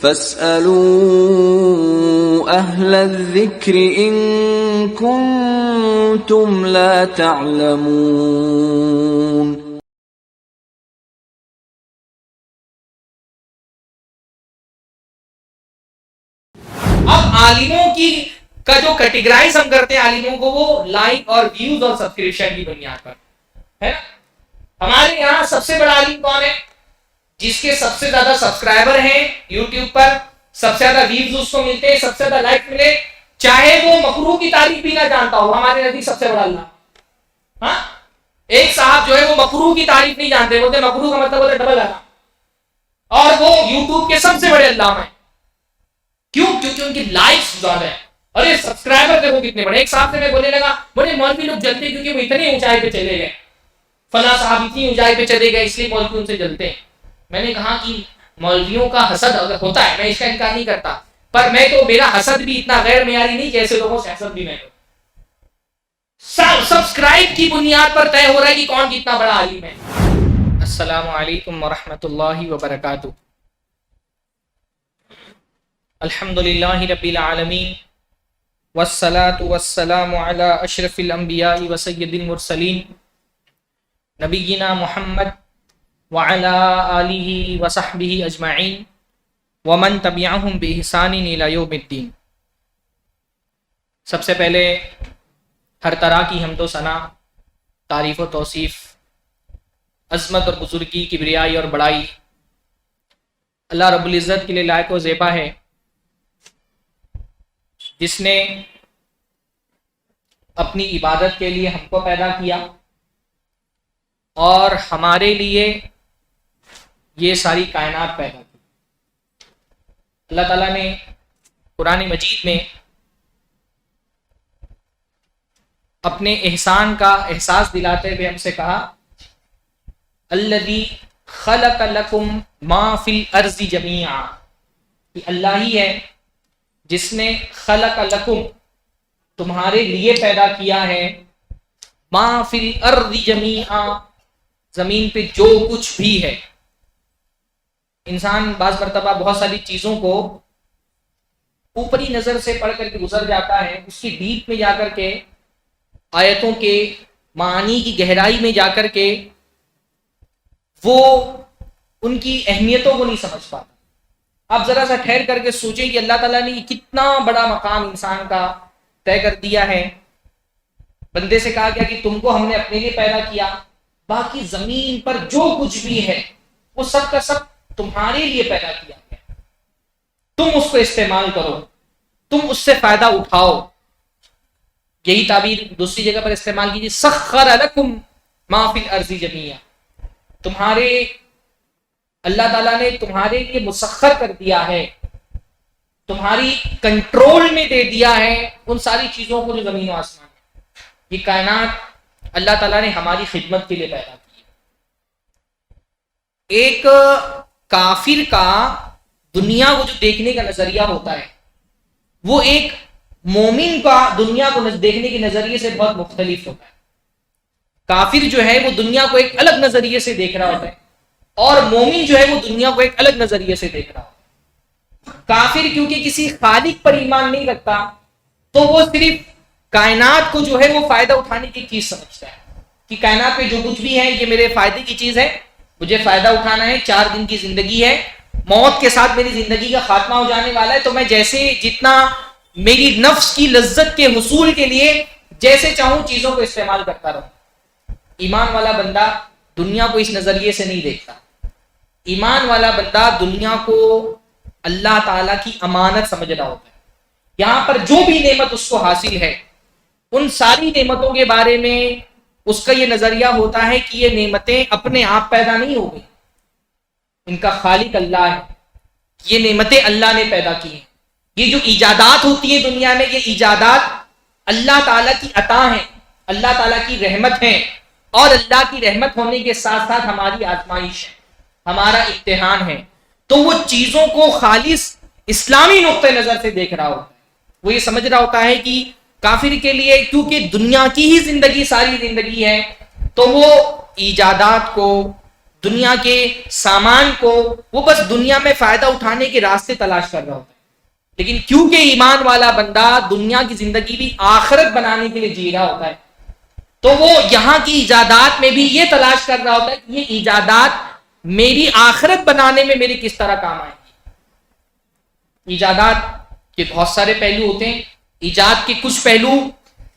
فاسألوا أهل الذكر إن كنتم لا تعلمون۔ اب عالموں کا جو کیٹیگرائز ہم کرتے ہیں عالموں کو، وہ لائک اور ویوز اور سبسکرپشن کی بنیاد پر ہے نا۔ ہمارے یہاں سب سے بڑا عالم کون ہے؟ جس کے سب سے زیادہ سبسکرائبر ہیں یوٹیوب پر، سب سے زیادہ ویوز اس کو ملتے ہیں، سب سے زیادہ لائک ملے، چاہے وہ مکروہ کی تعریف بھی نہ جانتا ہو، ہمارے نزدیک سب سے بڑا اللہ۔ ہاں، ایک صاحب جو ہے وہ مکروہ کی تعریف نہیں جانتے، بولتے مکروہ کا مطلب ہوتا ہے ڈبل اللہ، اور وہ یوٹیوب کے سب سے بڑے علامہ ہیں۔ کیوں؟ کیونکہ ان کی لائکس زیادہ ہیں، اور یہ سبسکرائبر دیکھو کتنے بڑے۔ ایک صاحب سے میں بولنے لگا، بولے مولوی لوگ جلتے ہیں کیونکہ وہ اتنی اونچائی پہ چلے گئے، فلاں صاحب اتنی اونچائی پہ چلے گئے اس لیے مولوی ان سے جلتے ہیں۔ میں نے کہا کہ مولویوں کا حسد اگر ہوتا ہے، میں اس کا انکار نہیں کرتا، پر میں تو میرا حسد بھی اتنا غیر معیاری نہیں جیسے لوگوں سے حسد بھی میں کروں۔ سبسکرائب کی بنیاد پر طے ہو رہا ہے کہ کون کتنا بڑا عالم ہے۔ السلام علیکم ورحمۃ اللہ وبرکاتہ۔ الحمدللہ رب العالمین والصلاة والسلام علی اشرف الانبیاء وسید المرسلین نبینا محمد وعلی آلہ وصحبہ اجمعین ومن تبعہم بإحسان الی یوم الدین۔ سب سے پہلے ہر طرح کی حمد و ثنا، تعریف و توصیف، عظمت اور بزرگی، کبریائی اور بڑائی اللہ رب العزت کے لیے لائق و زیبا ہے، جس نے اپنی عبادت کے لیے ہم کو پیدا کیا اور ہمارے لیے یہ ساری کائنات پیدا کی۔ اللہ تعالیٰ نے قرآن مجید میں اپنے احسان کا احساس دلاتے ہوئے ہم سے کہا، الذی خلق لکم ما فی الارض جمیعا، کہ اللہ ہی ہے جس نے خلق لکم، تمہارے لیے پیدا کیا ہے، ما فی الارض جمیعا، زمین پہ جو کچھ بھی ہے۔ انسان بعض مرتبہ بہت ساری چیزوں کو اوپری نظر سے پڑھ کر کے گزر جاتا ہے، اس کی ڈیپ میں جا کر کے، آیتوں کے معانی کی گہرائی میں جا کر کے وہ ان کی اہمیتوں کو نہیں سمجھ پاتا۔ آپ ذرا سا ٹھہر کر کے سوچیں کہ اللہ تعالیٰ نے کتنا بڑا مقام انسان کا طے کر دیا ہے۔ بندے سے کہا گیا کہ تم کو ہم نے اپنے لیے پیدا کیا، باقی زمین پر جو کچھ بھی ہے وہ سب کا سب تمہارے لیے پیدا کیا گیا، تم اس کو استعمال کرو، تم اس سے فائدہ اٹھاؤ۔ یہی تعبیر دوسری جگہ پر استعمال کیجیے، سخر لکم ما فی الارض جمیعا، تمہارے اللہ تعالیٰ نے تمہارے لیے مسخر کر دیا ہے، تمہاری کنٹرول میں دے دیا ہے ان ساری چیزوں کو جو زمین و آسمان ہے۔ یہ کائنات اللہ تعالیٰ نے ہماری خدمت کے لیے پیدا کی۔ ایک کافر کا دنیا کو جو دیکھنے کا نظریہ ہوتا ہے، وہ ایک مومن کا دنیا کو دیکھنے کے نظریے سے بہت مختلف ہوتا ہے۔ کافر جو ہے وہ دنیا کو ایک الگ نظریے سے دیکھ رہا ہوتا ہے، اور مومن جو ہے وہ دنیا کو ایک الگ نظریے سے دیکھ رہا ہوتا ہے۔ کافر کیونکہ کسی خالق پر ایمان نہیں رکھتا، تو وہ صرف کائنات کو جو ہے وہ فائدہ اٹھانے کی چیز سمجھتا ہے کہ کائنات میں جو کچھ بھی ہے یہ میرے فائدے کی چیز ہے، مجھے فائدہ اٹھانا ہے، 4 دن کی زندگی ہے، موت کے ساتھ میری زندگی کا خاتمہ ہو جانے والا ہے، تو میں جیسے جتنا میری نفس کی لذت کے حصول کے لیے جیسے چاہوں چیزوں کو استعمال کرتا رہوں۔ ایمان والا بندہ دنیا کو اس نظریے سے نہیں دیکھتا۔ ایمان والا بندہ دنیا کو اللہ تعالیٰ کی امانت سمجھ رہا ہوتا ہے۔ یہاں پر جو بھی نعمت اس کو حاصل ہے، ان ساری نعمتوں کے بارے میں اس کا یہ نظریہ ہوتا ہے کہ یہ نعمتیں اپنے آپ پیدا نہیں ہو گئی، ان کا خالق اللہ ہے، یہ نعمتیں اللہ نے پیدا کی ہیں۔ یہ جو ایجادات ہوتی ہیں دنیا میں، یہ ایجادات اللہ تعالیٰ کی عطا ہیں، اللہ تعالیٰ کی رحمت ہیں، اور اللہ کی رحمت ہونے کے ساتھ ساتھ ہماری آزمائش ہے، ہمارا امتحان ہے۔ تو وہ چیزوں کو خالص اسلامی نقطہ نظر سے دیکھ رہا ہوتا ہے۔ وہ یہ سمجھ رہا ہوتا ہے کہ کافر کے لیے کیونکہ دنیا کی ہی زندگی ساری زندگی ہے، تو وہ ایجادات کو، دنیا کے سامان کو، وہ بس دنیا میں فائدہ اٹھانے کے راستے تلاش کر رہا ہوتا ہے. لیکن کیونکہ ایمان والا بندہ دنیا کی زندگی بھی آخرت بنانے کے لیے جی رہا ہوتا ہے، تو وہ یہاں کی ایجادات میں بھی یہ تلاش کر رہا ہوتا ہے کہ یہ ایجادات میری آخرت بنانے میں میری کس طرح کام آئیں گی. ایجادات کے بہت سارے پہلو ہوتے ہیں. ایجاد کے کچھ پہلو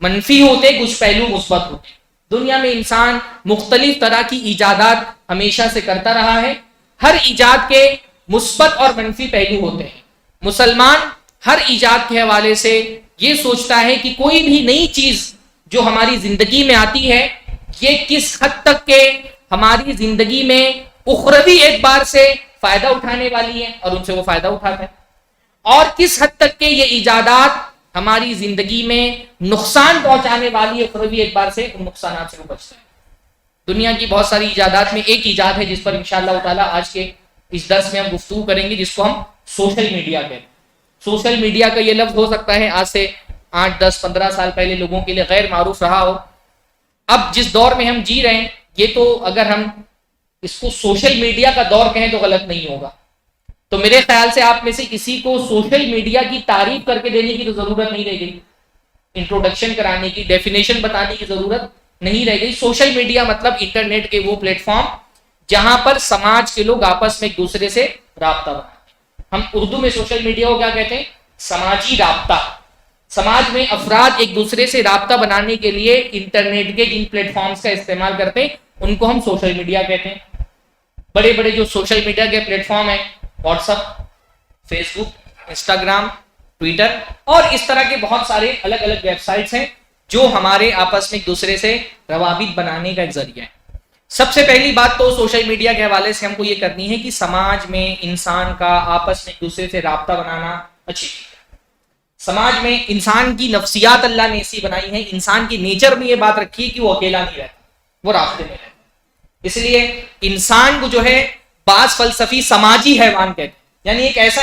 منفی ہوتے ہیں، کچھ پہلو مثبت ہوتے ہیں. دنیا میں انسان مختلف طرح کی ایجادات ہمیشہ سے کرتا رہا ہے. ہر ایجاد کے مثبت اور منفی پہلو ہوتے ہیں. مسلمان ہر ایجاد کے حوالے سے یہ سوچتا ہے کہ کوئی بھی نئی چیز جو ہماری زندگی میں آتی ہے یہ کس حد تک کہ ہماری زندگی میں اخروی اعتبار سے فائدہ اٹھانے والی ہے اور ان سے وہ فائدہ اٹھاتا ہے، اور کس حد تک کہ یہ ایجادات ہماری زندگی میں نقصان پہنچانے والی ہے اخروی اعتبار سے، ان نقصانات سے وہ بچتا ہے. دنیا کی بہت ساری ایجادات میں ایک ایجاد ہے جس پر انشاءاللہ تعالی آج کے اس درس میں ہم گفتگو کریں گے، جس کو ہم سوشل میڈیا کہتے ہیں. سوشل میڈیا کا یہ لفظ ہو سکتا ہے آج سے 8 10 15 سال پہلے لوگوں کے لیے غیر معروف رہا ہو. اب جس دور میں ہم جی رہے ہیں، یہ تو اگر ہم اس کو سوشل میڈیا کا دور کہیں تو غلط نہیں ہوگا. تو میرے خیال سے آپ میں سے کسی کو سوشل میڈیا کی تعریف کر کے دینے کی تو ضرورت نہیں رہ گئی، انٹروڈکشن کرانے کی، ڈیفینیشن بتانے کی ضرورت نہیں رہ گئی. سوشل میڈیا مطلب انٹرنیٹ کے وہ پلیٹ فارم جہاں پر سماج کے لوگ آپس میں ایک دوسرے سے رابطہ بناتے ہیں. ہم اردو میں سوشل میڈیا کو کیا کہتے ہیں؟ سماجی رابطہ. سماج میں افراد ایک دوسرے سے رابطہ بنانے کے لیے انٹرنیٹ کے جن پلیٹ فارمز کا استعمال کرتے ہیں ان کو ہم سوشل میڈیا کہتے ہیں. بڑے بڑے جو سوشل میڈیا کے پلیٹ فارم ہیں، واٹس ایپ، فیس بک، انسٹاگرام، ٹویٹر اور اس طرح کے بہت سارے الگ الگ ویب سائٹس ہیں جو ہمارے آپس میں ایک دوسرے سے روابط بنانے کا ایک ذریعہ ہے. سب سے پہلی بات تو سوشل میڈیا کے حوالے سے ہم کو یہ کرنی ہے کہ سماج میں انسان کا آپس میں ایک دوسرے سے رابطہ بنانا اچھی چیز ہے. سماج میں انسان کی نفسیات اللہ نے ایسی بنائی ہے، انسان کی نیچر میں یہ بات رکھی ہے کہ وہ اکیلا نہیں رہتا، وہ رابطے میں رہتا. اس لیے انسان کو جو ہے بعض فلسفی سماجی حیوان کہتے ہیں، یعنی ایک ایسا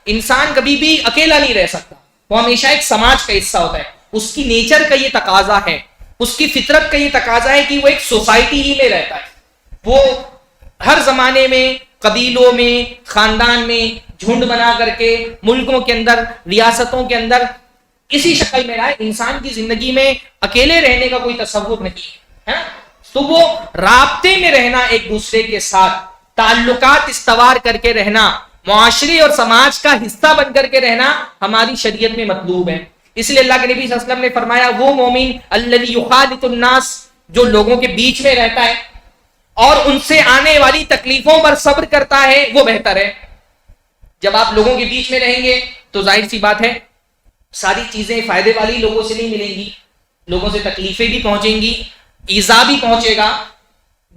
انسان کبھی بھی اکیلا نہیں رہ سکتا، وہ ہمیشہ ایک سماج کا حصہ ہوتا ہے. اس کی نیچر کا یہ تقاضا ہے، اس کی فطرت کا یہ تقاضا ہے کہ وہ ایک سوسائٹی ہی میں رہتا ہے. وہ ہر زمانے میں، قبیلوں میں، خاندان میں جھنڈ بنا کر کے، ملکوں کے اندر، ریاستوں کے اندر اسی شکل میں رہا ہے. انسان کی زندگی میں اکیلے رہنے کا کوئی تصور نہیں ہے. تو وہ رابطے میں رہنا، ایک دوسرے کے ساتھ تعلقات استوار کر کے رہنا، معاشرے اور سماج کا حصہ بن کر کے رہنا ہماری شریعت میں مطلوب ہے. اس لیے اللہ کے نبی صلی اللہ علیہ وسلم نے فرمایا وہ مومن الذی یخالط الناس، جو لوگوں کے بیچ میں رہتا ہے اور ان سے آنے والی تکلیفوں پر صبر کرتا ہے، وہ بہتر ہے. جب آپ لوگوں کے بیچ میں رہیں گے تو ظاہر سی بات ہے ساری چیزیں فائدے والی لوگوں سے نہیں ملیں گی، لوگوں سے تکلیفیں بھی پہنچیں گی، ایذا بھی پہنچے گا.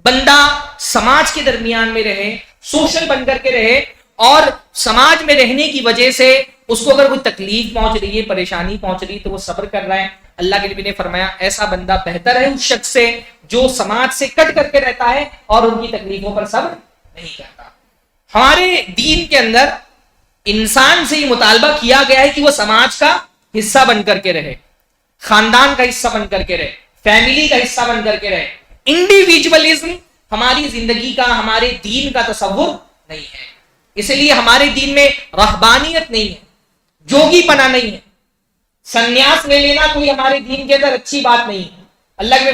بندہ سماج کے درمیان میں رہے، سوشل بن کر کے رہے، اور سماج میں رہنے کی وجہ سے اس کو اگر کوئی تکلیف پہنچ رہی ہے، پریشانی پہنچ رہی ہے تو وہ صبر کر رہا ہے. اللہ کے نبی نے فرمایا ایسا بندہ بہتر ہے اس شخص سے جو سماج سے کٹ کر کے رہتا ہے اور ان کی تکلیفوں پر صبر نہیں کرتا. ہمارے دین کے اندر انسان سے یہ مطالبہ کیا گیا ہے کہ وہ سماج کا حصہ بن کر کے رہے، خاندان کا حصہ بن کر کے رہے، فیملی کا حصہ بن کر کے رہے. انڈیویجولزم ہماری زندگی کا، ہمارے دین کا تصور نہیں ہے. اس لیے ہمارے دین میں رہبانیت نہیں ہے، جوگی پنا نہیں ہے، سنیاس لے لینا کوئی ہمارے دین کے اندر اچھی بات نہیں ہے. اللہ نے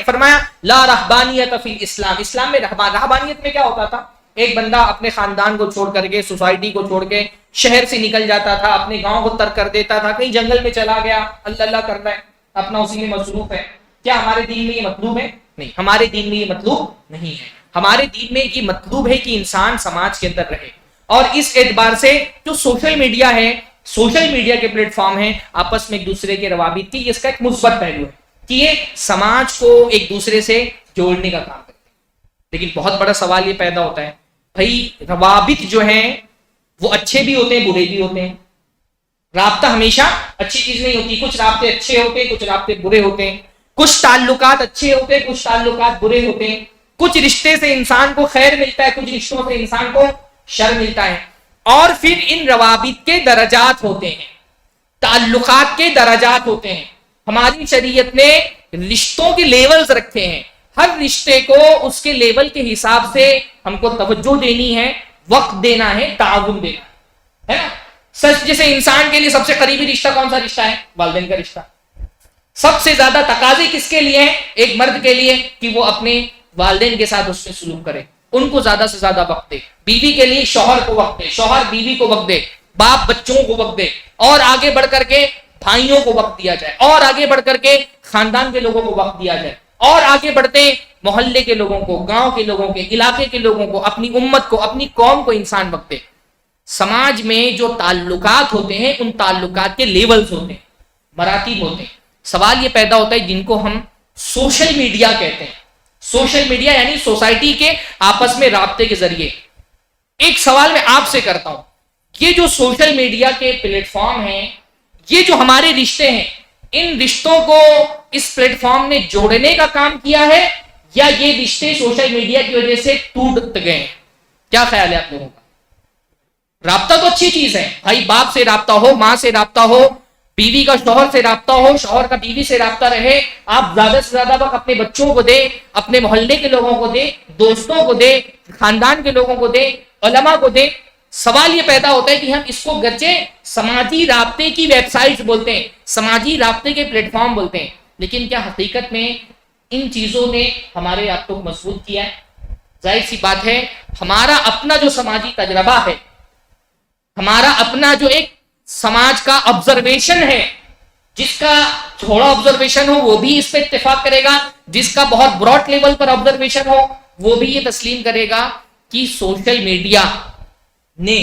فرمایا لا رہبانیت فی الاسلام. اسلام میں رہبانیت میں کیا ہوتا تھا؟ ایک بندہ اپنے خاندان کو چھوڑ کر کے، سوسائٹی کو چھوڑ کے شہر سے نکل جاتا تھا، اپنے گاؤں کو ترک کر دیتا تھا، کہیں جنگل میں چلا گیا، اللہ اللہ کرتا ہے، اپنا اسی میں مصروف ہے. کیا ہمارے دین میں یہ مطلوب ہے؟ نہیں، ہمارے دین میں یہ مطلوب نہیں ہے. ہمارے دین میں یہ مطلوب ہے کہ انسان سماج کے اندر رہے. اور اس اعتبار سے جو سوشل میڈیا ہے، سوشل میڈیا کے پلیٹ فارم ہیں، آپس میں ایک دوسرے کے روابط کی، اس کا ایک مثبت پہلو ہے کہ یہ سماج کو ایک دوسرے سے جوڑنے کا کام کرتے ہیں. لیکن بہت بڑا سوال یہ پیدا ہوتا ہے، بھائی روابط جو ہیں وہ اچھے بھی ہوتے ہیں، برے بھی ہوتے ہیں. رابطہ ہمیشہ اچھی چیز نہیں ہوتی، کچھ رابطے اچھے ہوتے ہیں، کچھ رابطے برے ہوتے ہیں، کچھ تعلقات اچھے ہوتے ہیں، کچھ تعلقات برے ہوتے ہیں، کچھ رشتے سے انسان کو خیر ملتا ہے، کچھ رشتوں سے انسان کو شر ملتا ہے. اور پھر ان روابط کے درجات ہوتے ہیں، تعلقات کے درجات ہوتے ہیں. ہماری شریعت نے رشتوں کے لیولز رکھے ہیں. ہر رشتے کو اس کے لیول کے حساب سے ہم کو توجہ دینی ہے، وقت دینا ہے، تعاون دینا ہے نا. سچ جیسے انسان کے لیے سب سے قریبی رشتہ کون سا رشتہ ہے؟ والدین کا رشتہ. سب سے زیادہ تقاضے کس کے لیے ہیں؟ ایک مرد کے لیے کہ وہ اپنے والدین کے ساتھ اس میں سلوک کرے، ان کو زیادہ سے زیادہ وقت دے. بیوی کے لیے شوہر کو وقت دے، شوہر بیوی کو وقت دے، باپ بچوں کو وقت دے، اور آگے بڑھ کر کے بھائیوں کو وقت دیا جائے، اور آگے بڑھ کر کے خاندان کے لوگوں کو وقت دیا جائے، اور آگے بڑھتے محلے کے لوگوں کو، گاؤں کے لوگوں کے، علاقے کے لوگوں کو، اپنی امت کو، اپنی قوم کو انسان وقت دے. سماج میں جو تعلقات ہوتے ہیں ان تعلقات کے لیولز ہوتے ہیں، مراتب ہوتے ہیں. سوال یہ پیدا ہوتا ہے جن کو ہم سوشل میڈیا کہتے ہیں. سوشل میڈیا یعنی سوسائٹی کے آپس میں رابطے کے ذریعے. ایک سوال میں آپ سے کرتا ہوں، یہ جو سوشل میڈیا کے پلیٹ فارم ہیں، یہ جو ہمارے رشتے ہیں، ان رشتوں کو اس پلیٹ فارم نے جوڑنے کا کام کیا ہے یا یہ رشتے سوشل میڈیا کی وجہ سے ٹوٹ گئے ہیں؟ کیا خیال ہے آپ لوگوں کا؟ رابطہ تو اچھی چیز ہے، بھائی باپ سے رابطہ ہو، ماں سے رابطہ ہو، بیوی کا شوہر سے رابطہ ہو، شوہر کا بیوی سے رابطہ رہے، آپ زیادہ سے زیادہ وقت اپنے بچوں کو دے، اپنے محلے کے لوگوں کو دے، دوستوں کو دے، خاندان کے لوگوں کو دے، علماء کو دے. سوال یہ پیدا ہوتا ہے کہ ہم اس کو گرچہ سماجی رابطے کی ویب سائٹس بولتے ہیں، سماجی رابطے کے پلیٹ فارم بولتے ہیں، لیکن کیا حقیقت میں ان چیزوں نے ہمارے آپ کو مضبوط کیا ہے؟ ظاہر سی بات ہے، ہمارا اپنا جو سماجی تجربہ ہے، ہمارا اپنا جو ایک سماج کا آبزرویشن ہے، جس کا تھوڑا آبزرویشن ہو وہ بھی اس پہ اتفاق کرے گا، جس کا بہت براڈ لیول پر آبزرویشن ہو وہ بھی یہ تسلیم کرے گا کہ سوشل میڈیا نے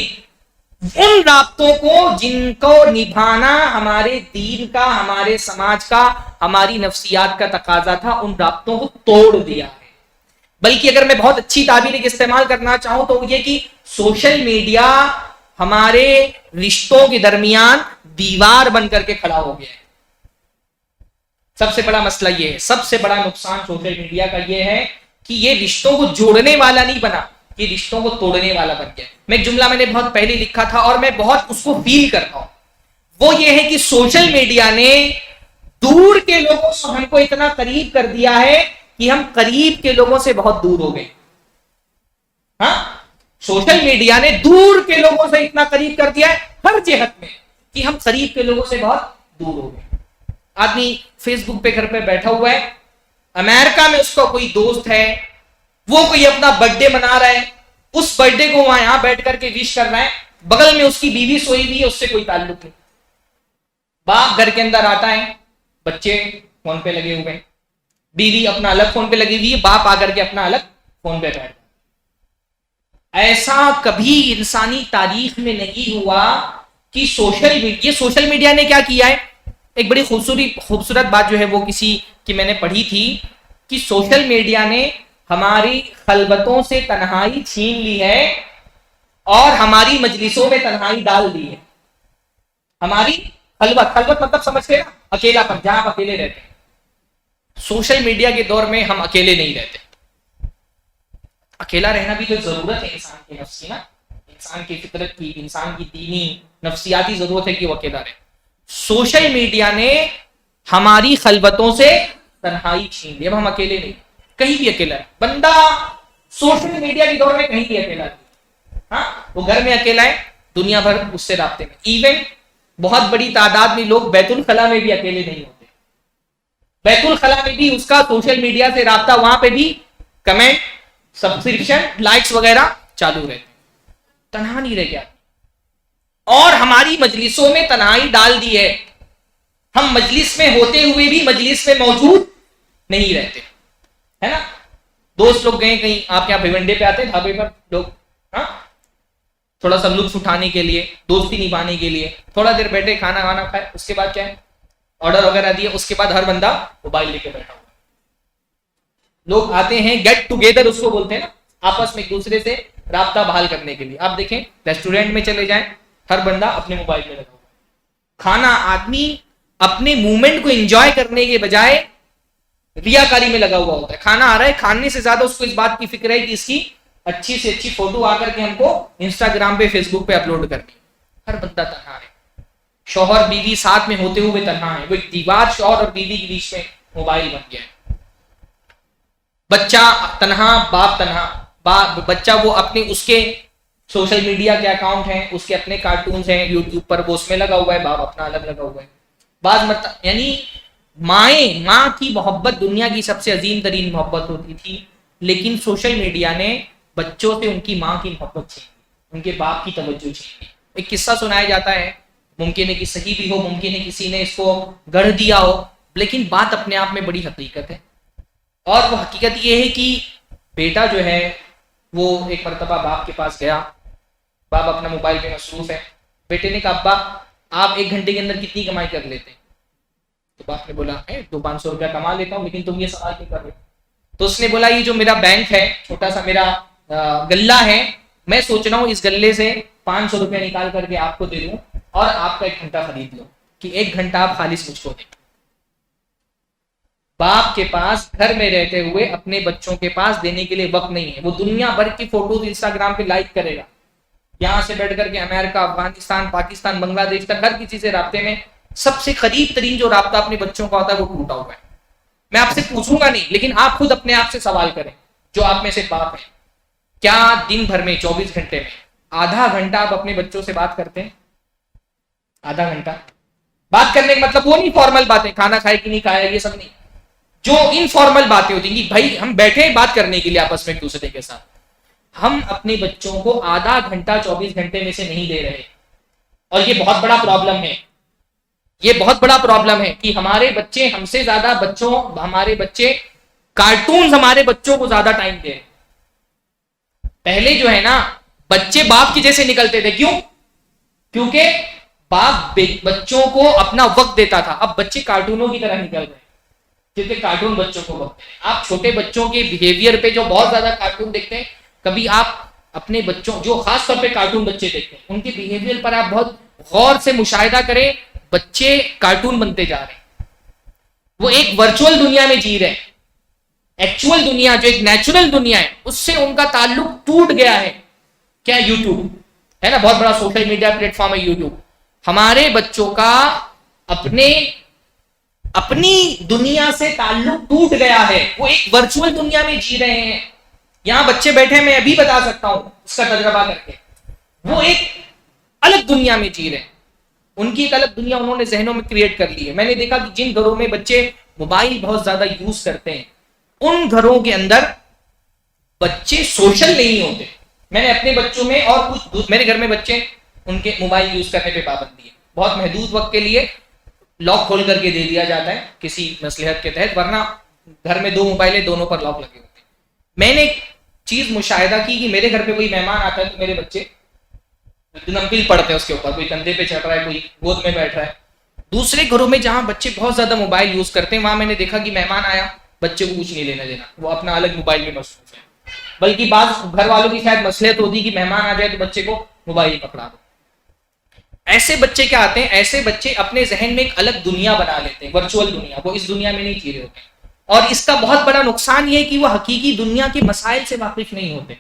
ان رابطوں کو جن کو نبھانا ہمارے دین کا، ہمارے سماج کا، ہماری نفسیات کا تقاضا تھا، ان رابطوں کو توڑ دیا ہے. بلکہ اگر میں بہت اچھی تعبیر استعمال کرنا چاہوں تو یہ کہ سوشل میڈیا ہمارے رشتوں کے درمیان دیوار بن کر کے کھڑا ہو گیا ہے. سب سے بڑا مسئلہ یہ ہے، سب سے بڑا نقصان سوشل میڈیا کا یہ ہے کہ یہ رشتوں کو جوڑنے والا نہیں بنا، یہ رشتوں کو توڑنے والا بن گیا. میں ایک جملہ میں نے بہت پہلے لکھا تھا اور میں بہت اس کو فیل کرتا ہوں، وہ یہ ہے کہ سوشل میڈیا نے دور کے لوگوں سے ہم کو اتنا قریب کر دیا ہے کہ ہم قریب کے لوگوں سے بہت دور ہو گئے. ہاں، سوشل میڈیا نے دور کے لوگوں سے اتنا قریب کر دیا ہے ہر جہت میں کہ ہم قریب کے لوگوں سے بہت دور ہو گئے. آدمی فیس بک پہ گھر پہ بیٹھا ہوا ہے، امریکہ میں اس کا کوئی دوست ہے، وہ کوئی اپنا برتھ ڈے منا رہا ہے، اس برتھ ڈے کو وہاں یہاں بیٹھ کر کے وش کر رہا ہے، بغل میں اس کی بیوی سوئی ہوئی ہے، اس سے کوئی تعلق نہیں. باپ گھر کے اندر آتا ہے، بچے فون پہ لگے ہوئے ہیں، بیوی اپنا الگ فون پہ لگی ہوئی ہے، باپ آ کر کے اپنا الگ فون پہ بیٹھا. ایسا کبھی انسانی تاریخ میں نہیں ہوا کہ سوشل میڈیا نے کیا کیا ہے. ایک بڑی خوبصورت بات جو ہے وہ کسی کی میں نے پڑھی تھی کہ سوشل میڈیا نے ہماری خلوتوں سے تنہائی چھین لی ہے اور ہماری مجلسوں میں تنہائی ڈال دی ہے. ہماری خلوت مطلب سمجھتے ہیں نا، اکیلا پن، جہاں آپ اکیلے رہتے ہیں. سوشل میڈیا کے دور میں ہم اکیلے نہیں رہتے. اکیلا رہنا بھی تو ضرورت ہے انسان کی نفسی نا، انسان کی فطرت کی، انسان کی دینی نفسیاتی ضرورت ہے کہ وہ اکیلا رہے. سوشل میڈیا نے ہماری خلوتوں سے تنہائی چھین لی، اب ہم اکیلے نہیں، کہیں بھی اکیلا ہے بندہ. سوشل میڈیا کے دور میں کہیں بھی اکیلا ہے. ہاں، وہ گھر میں اکیلا ہے، دنیا بھر اس سے رابطے میں. ایون بہت بڑی تعداد میں لوگ بیت الخلا میں بھی اکیلے نہیں ہوتے. بیت الخلا میں بھی اس کا سوشل میڈیا سے رابطہ، وہاں پہ بھی کمنٹ، سبسکرپشن، لائکس وغیرہ چالو رہتے. تنہا نہیں رہ گیا. اور ہماری مجلسوں میں تنہائی ڈال دی ہے. ہم مجلس میں ہوتے ہوئے بھی مجلس میں موجود نہیں رہتے، ہے نا. دوست لوگ گئے کہیں، آپ کے یہاں بھیونڈے پہ آتے ہیں ڈھابے پر لوگ، ہاں، تھوڑا سا لطف اٹھانے کے لیے، دوستی نبھانے کے لیے تھوڑا دیر بیٹھے، کھانا وانا کھائے، اس کے بعد کیا ہے، آرڈر وغیرہ دیے، اس کے بعد ہر بندہ موبائل لے کے بیٹھا ہوا. لوگ آتے ہیں گیٹ ٹوگیدر اس کو بولتے ہیں نا، آپس میں ایک دوسرے سے رابطہ بحال کرنے کے لیے. آپ دیکھیں ریسٹورینٹ میں چلے جائیں، ہر بندہ اپنے موبائل میں لگا ہوا. کھانا، آدمی اپنے مومنٹ کو انجوائے کرنے کے بجائے ریاکاری میں لگا ہوا ہوتا ہے. کھانا آ رہا ہے، کھانے سے زیادہ اس کو اس بات کی فکر ہے کہ اس کی اچھی سے اچھی فوٹو آ کر کے ہم کو انسٹاگرام پہ، فیس بک پہ اپلوڈ کرنی. ہر بندہ تنہا ہے. شوہر بیوی ساتھ میں ہوتے ہوئے تنہا ہے. وہ ایک دیوار شوہر اور بیوی کے بیچ میں موبائل بن گیا ہے. بچہ تنہا، باپ تنہا، بچہ وہ اپنے اس کے سوشل میڈیا کے اکاؤنٹ ہیں، اس کے اپنے کارٹونز ہیں یوٹیوب پر، وہ اس میں لگا ہوا ہے، باپ اپنا الگ لگا ہوا ہے. بعض مرتبہ یعنی ماں کی محبت دنیا کی سب سے عظیم ترین محبت ہوتی تھی، لیکن سوشل میڈیا نے بچوں سے ان کی ماں کی محبت چھین لی، ان کے باپ کی توجہ چھین لی. ایک قصہ سنایا جاتا ہے، ممکن ہے کہ صحیح بھی ہو، ممکن ہے کسی نے اس کو گڑھ دیا ہو، لیکن بات اپنے آپ میں بڑی حقیقت ہے. اور وہ حقیقت یہ ہے کہ بیٹا جو ہے وہ ایک مرتبہ باپ کے پاس گیا، باپ اپنا موبائل پہ مصروف ہے. بیٹے نے کہا ابا آپ 1 گھنٹے کے اندر کتنی کمائی کر لیتے ہیں؟ تو باپ نے بولا 200-500 روپیہ کما لیتا ہوں، لیکن تم یہ سوال کیوں کر رہے ہو؟ تو اس نے بولا یہ جو میرا بینک ہے، چھوٹا سا میرا گلہ ہے، میں سوچ رہا ہوں اس گلے سے 500 روپیہ نکال کر کے آپ کو دے دوں اور آپ کا 1 گھنٹہ خرید لو، کہ 1 گھنٹہ آپ خالص مجھ کو دیں. باپ کے پاس گھر میں رہتے ہوئے اپنے بچوں کے پاس دینے کے لیے وقت نہیں ہے. وہ دنیا بھر کی فوٹوز انسٹاگرام پہ لائک کرے گا، یہاں سے بیٹھ کر کے امریکہ، افغانستان، پاکستان، بنگلہ دیش تک ہر کسی سے رابطے میں. سب سے قریب ترین جو رابطہ اپنے بچوں کا ہوتا ہے وہ ٹوٹا ہوا ہے. میں آپ سے پوچھوں گا نہیں، لیکن آپ خود اپنے آپ سے سوال کریں، جو آپ میں سے باپ ہیں، کیا دن بھر میں 24 گھنٹے میں آدھا گھنٹہ آپ اپنے بچوں سے بات کرتے ہیں؟ آدھا گھنٹہ بات کرنے کا مطلب وہ نہیں فارمل باتیں، کھانا کھائے کہ نہیں کھایا، یہ سب نہیں. جو انفارمل باتیں ہوتی ہیں کہ بھائی ہم بیٹھے ہیں بات کرنے کے لیے آپس میں ایک دوسرے کے ساتھ، ہم اپنے بچوں کو آدھا گھنٹہ 24 گھنٹے میں سے نہیں دے رہے. اور یہ بہت بڑا پرابلم ہے، یہ بہت بڑا پرابلم ہے کہ ہمارے بچے ہم سے زیادہ ہمارے بچے کارٹونز ہمارے بچوں کو زیادہ ٹائم دے. پہلے جو ہے نا بچے باپ کی جیسے نکلتے تھے، کیوں؟ کیونکہ باپ بچوں کو اپنا وقت دیتا تھا. اب بچے کارٹونوں کی طرح نکل رہے ہیں کیونکہ کارٹون بچوں کو وقت. آپ چھوٹے بچوں کے بیہیویئر پہ جو بہت زیادہ کارٹون دیکھتے ہیں، کبھی آپ اپنے بچوں جو خاص طور پہ کارٹون بچے دیکھتے ہیں ان کے بیہیویئر پر آپ بہت غور سے مشاہدہ کریں. بچے کارٹون بنتے جا رہے ہیں، وہ ایک ورچوئل دنیا میں جی رہے ہیں. ایکچوئل دنیا جو ایک نیچرل دنیا ہے اس سے ان کا تعلق ٹوٹ گیا ہے. کیا؟ یوٹیوب ہے نا، بہت بڑا سوشل میڈیا پلیٹ فارم ہے یوٹیوب. ہمارے بچوں کا اپنی دنیا سے تعلق ٹوٹ گیا ہے، وہ ایک ورچوئل دنیا میں جی رہے ہیں. یہاں بچے بیٹھے میں ابھی بتا سکتا ہوں اس کا تجربہ کر کے، وہ ایک الگ دنیا میں جی رہے ہیں. ان کی ایک الگ دنیا انہوں نے ذہنوں میں کریٹ کر لی ہے. میں نے دیکھا کہ جن گھروں میں بچے موبائل بہت زیادہ یوز کرتے ہیں ان گھروں کے اندر بچے سوشل نہیں ہوتے. میں نے اپنے بچوں میں اور کچھ میرے گھر میں بچے ان کے موبائل یوز کرنے پہ پابندی ہے، بہت محدود وقت کے لیے لاک کھول کر کے دے دیا جاتا ہے کسی مصلحت کے تحت، ورنہ گھر میں 2 موبائلیں دونوں پر لاک لگے ہوتے ہیں. میں نے ایک چیز مشاہدہ کی کہ میرے گھر پہ کوئی مہمان آتا ہے تو میرے بچے نمبل پڑتے ہیں اس کے اوپر، کوئی کندھے پہ چڑھ رہا ہے، کوئی گود میں بیٹھ رہا ہے. دوسرے گھروں میں جہاں بچے بہت زیادہ موبائل یوز کرتے ہیں وہاں میں نے دیکھا کہ مہمان آیا بچے کو کچھ نہیں لینا دینا، وہ اپنا الگ موبائل میں مصروف ہے. بلکہ بعض گھر والوں کی شاید مصلحت ہوتی کہ مہمان آ جائے تو بچے کو موبائل پکڑا دو. ایسے بچے کیا آتے ہیں، ایسے بچے اپنے ذہن میں ایک الگ دنیا بنا لیتے ہیں، ورچوئل دنیا، وہ اس دنیا میں نہیں جی رہے ہوتے. اور اس کا بہت بڑا نقصان یہ ہے کہ وہ حقیقی دنیا کے مسائل سے واقف نہیں ہوتے.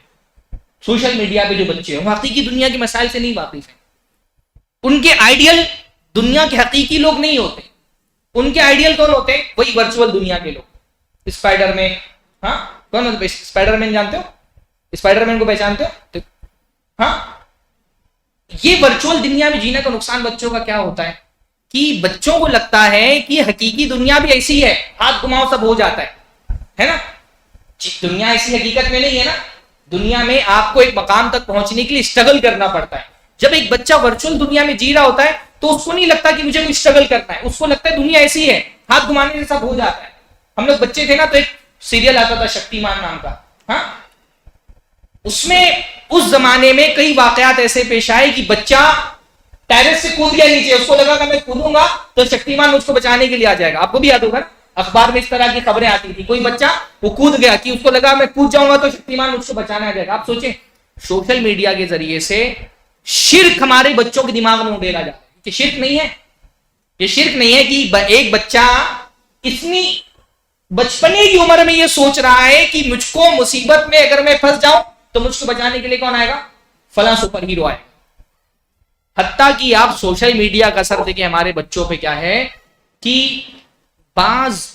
سوشل میڈیا پہ جو بچے ہیں وہ حقیقی دنیا کے مسائل سے نہیں واقف ہیں. ان کے آئیڈیل دنیا کے حقیقی لوگ نہیں ہوتے. ان کے آئیڈیل کون ہوتے ہیں؟ وہی ورچوئل دنیا کے لوگ. اسپائڈر مین، ہاں کون ہوتے؟ اسپائڈر مین جانتے ہو؟ اسپائڈر مین کو پہچانتے ہو؟ ہاں. یہ ورچوئل دنیا میں جینے کا نقصان بچوں کا کیا ہوتا ہے کہ بچوں کو لگتا ہے کہ حقیقی دنیا بھی ایسی ہے، ہاتھ گھماؤ سب ہو جاتا ہے نا. دنیا ایسی حقیقت میں نہیں ہے نا. دنیا میں آپ کو ایک مقام تک پہنچنے کے لیے اسٹرگل کرنا پڑتا ہے. جب ایک بچہ ورچوئل دنیا میں جی رہا ہوتا ہے تو اس کو نہیں لگتا کہ مجھے اسٹرگل کرنا ہے، اس کو لگتا ہے دنیا ایسی ہے، ہاتھ گھمانے سے سب ہو جاتا ہے. ہم لوگ بچے تھے نا تو ایک سیریل آتا تھا شکتیمان نام کا، ہاں، اس میں اس زمانے میں کئی واقعات ایسے پیش آئے کہ بچہ ٹیرس سے کود گیا نیچے، اس کو لگا کہ میں کودوں گا تو شکتیمان مجھ کو بچانے کے لیے آ جائے گا. آپ کو بھی یاد ہوگا اخبار میں اس طرح کی خبریں آتی تھی، کوئی بچہ وہ کود گیا کہ اس کو لگا میں کود جاؤں گا تو شکتیمان مجھ کو بچانے آ جائے گا. آپ سوچیں سوشل میڈیا کے ذریعے سے شرک ہمارے بچوں کے دماغ میں ڈالا جاتا ہے. یہ شرک نہیں ہے، یہ شرک نہیں ہے کہ ایک بچہ اتنی بچپنے کی عمر میں یہ سوچ رہا ہے کہ مجھ کو مصیبت میں اگر میں پھنس جاؤں تو مجھ کو بچانے کے لیے کون آئے گا؟ فلاں سپر ہیرو آئے گا. حتیٰ کہ آپ سوشل میڈیا کا اثر دیکھیں ہمارے بچوں پہ کیا ہے کہ بعض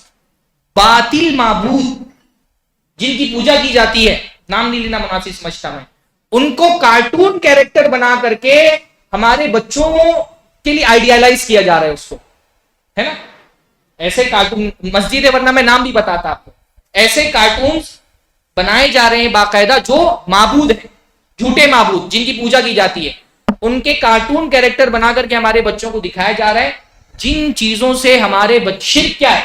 باطل معبود جن کی پوجا کی جاتی ہے, نام نہیں لینا مناسب سمجھتا میں, ان کو کارٹون کیریکٹر بنا کر کے ہمارے بچوں کے لیے آئیڈیالائز کیا جا رہا ہے اس کو, ہے نا. ایسے کارٹون مسجد ہے, ورنہ میں نام بھی بتاتا آپ کو, ایسے کارٹونز بنائے جا رہے ہیں باقاعدہ جو معبود ہیں, جھوٹے معبود جن کی پوجا کی جاتی ہے, ان کے کارٹون کیریکٹر بنا کر کے ہمارے بچوں کو دکھایا جا رہا ہے. جن چیزوں سے ہمارے شرک کیا ہے,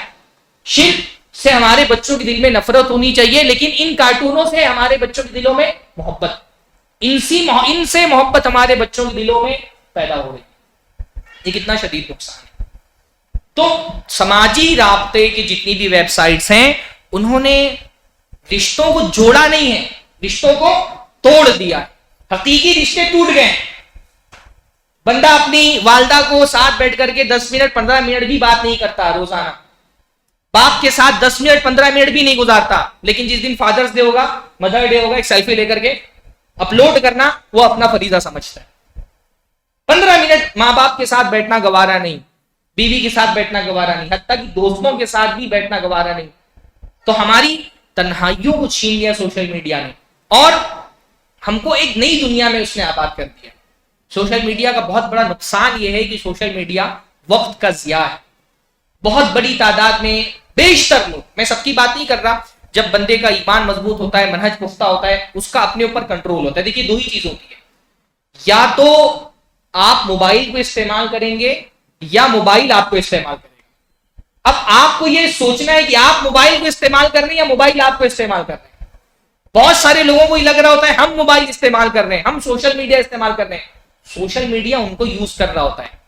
شرک سے ہمارے بچوں کے دل میں نفرت ہونی چاہیے, لیکن ان کارٹونوں سے ہمارے بچوں کے دلوں میں محبت, ان سے محبت ہمارے بچوں کے دلوں میں پیدا ہو رہی ہے. یہ کتنا شدید نقصان ہے. تو سماجی رابطے کی جتنی بھی ویب سائٹس ہیں, انہوں نے رشتوں کو جوڑا نہیں ہے, رشتوں کو توڑ دیا. حقیقی رشتے ٹوٹ گئے. بندہ اپنی والدہ کو ساتھ بیٹھ کر کے 10 منٹ 15 منٹ بھی بات نہیں کرتا روزانہ, باپ کے ساتھ 10 منٹ 15 منٹ بھی نہیں گزارتا, لیکن جس دن فادرز ڈے ہوگا, مدر ڈے ہوگا, ایک سیلفی لے کر کے اپلوڈ کرنا وہ اپنا فریضہ سمجھتا ہے. 15 منٹ ماں باپ کے ساتھ بیٹھنا گوارا نہیں, بیوی کے ساتھ بیٹھنا گوارا نہیں, حتیٰ کہ دوستوں کے ساتھ بھی بیٹھنا گوارا نہیں. تو ہماری تنہائیوں کو چھین لیا سوشل میڈیا نے, اور ہم کو ایک نئی دنیا میں اس نے آباد کر دیا. سوشل میڈیا کا بہت بڑا نقصان یہ ہے کہ سوشل میڈیا وقت کا ضیاع ہے. بہت بڑی تعداد میں, بیشتر لوگ, میں سب کی بات نہیں کر رہا, جب بندے کا ایمان مضبوط ہوتا ہے, منہج پختہ ہوتا ہے, اس کا اپنے اوپر کنٹرول ہوتا ہے. دیکھیے دو ہی چیز ہوتی ہے, یا تو آپ موبائل کو استعمال کریں گے یا موبائل آپ کو استعمال کرے گا. اب آپ کو یہ سوچنا ہے کہ آپ موبائل کو استعمال کر رہے ہیں یا موبائل آپ کو استعمال کر رہے ہیں. بہت سارے لوگوں کو یہ لگ رہا ہوتا ہے ہم موبائل استعمال کر رہے ہیں, ہم سوشل میڈیا استعمال کر رہے ہیں. سوشل میڈیا ان کو یوز کر رہا ہوتا ہے.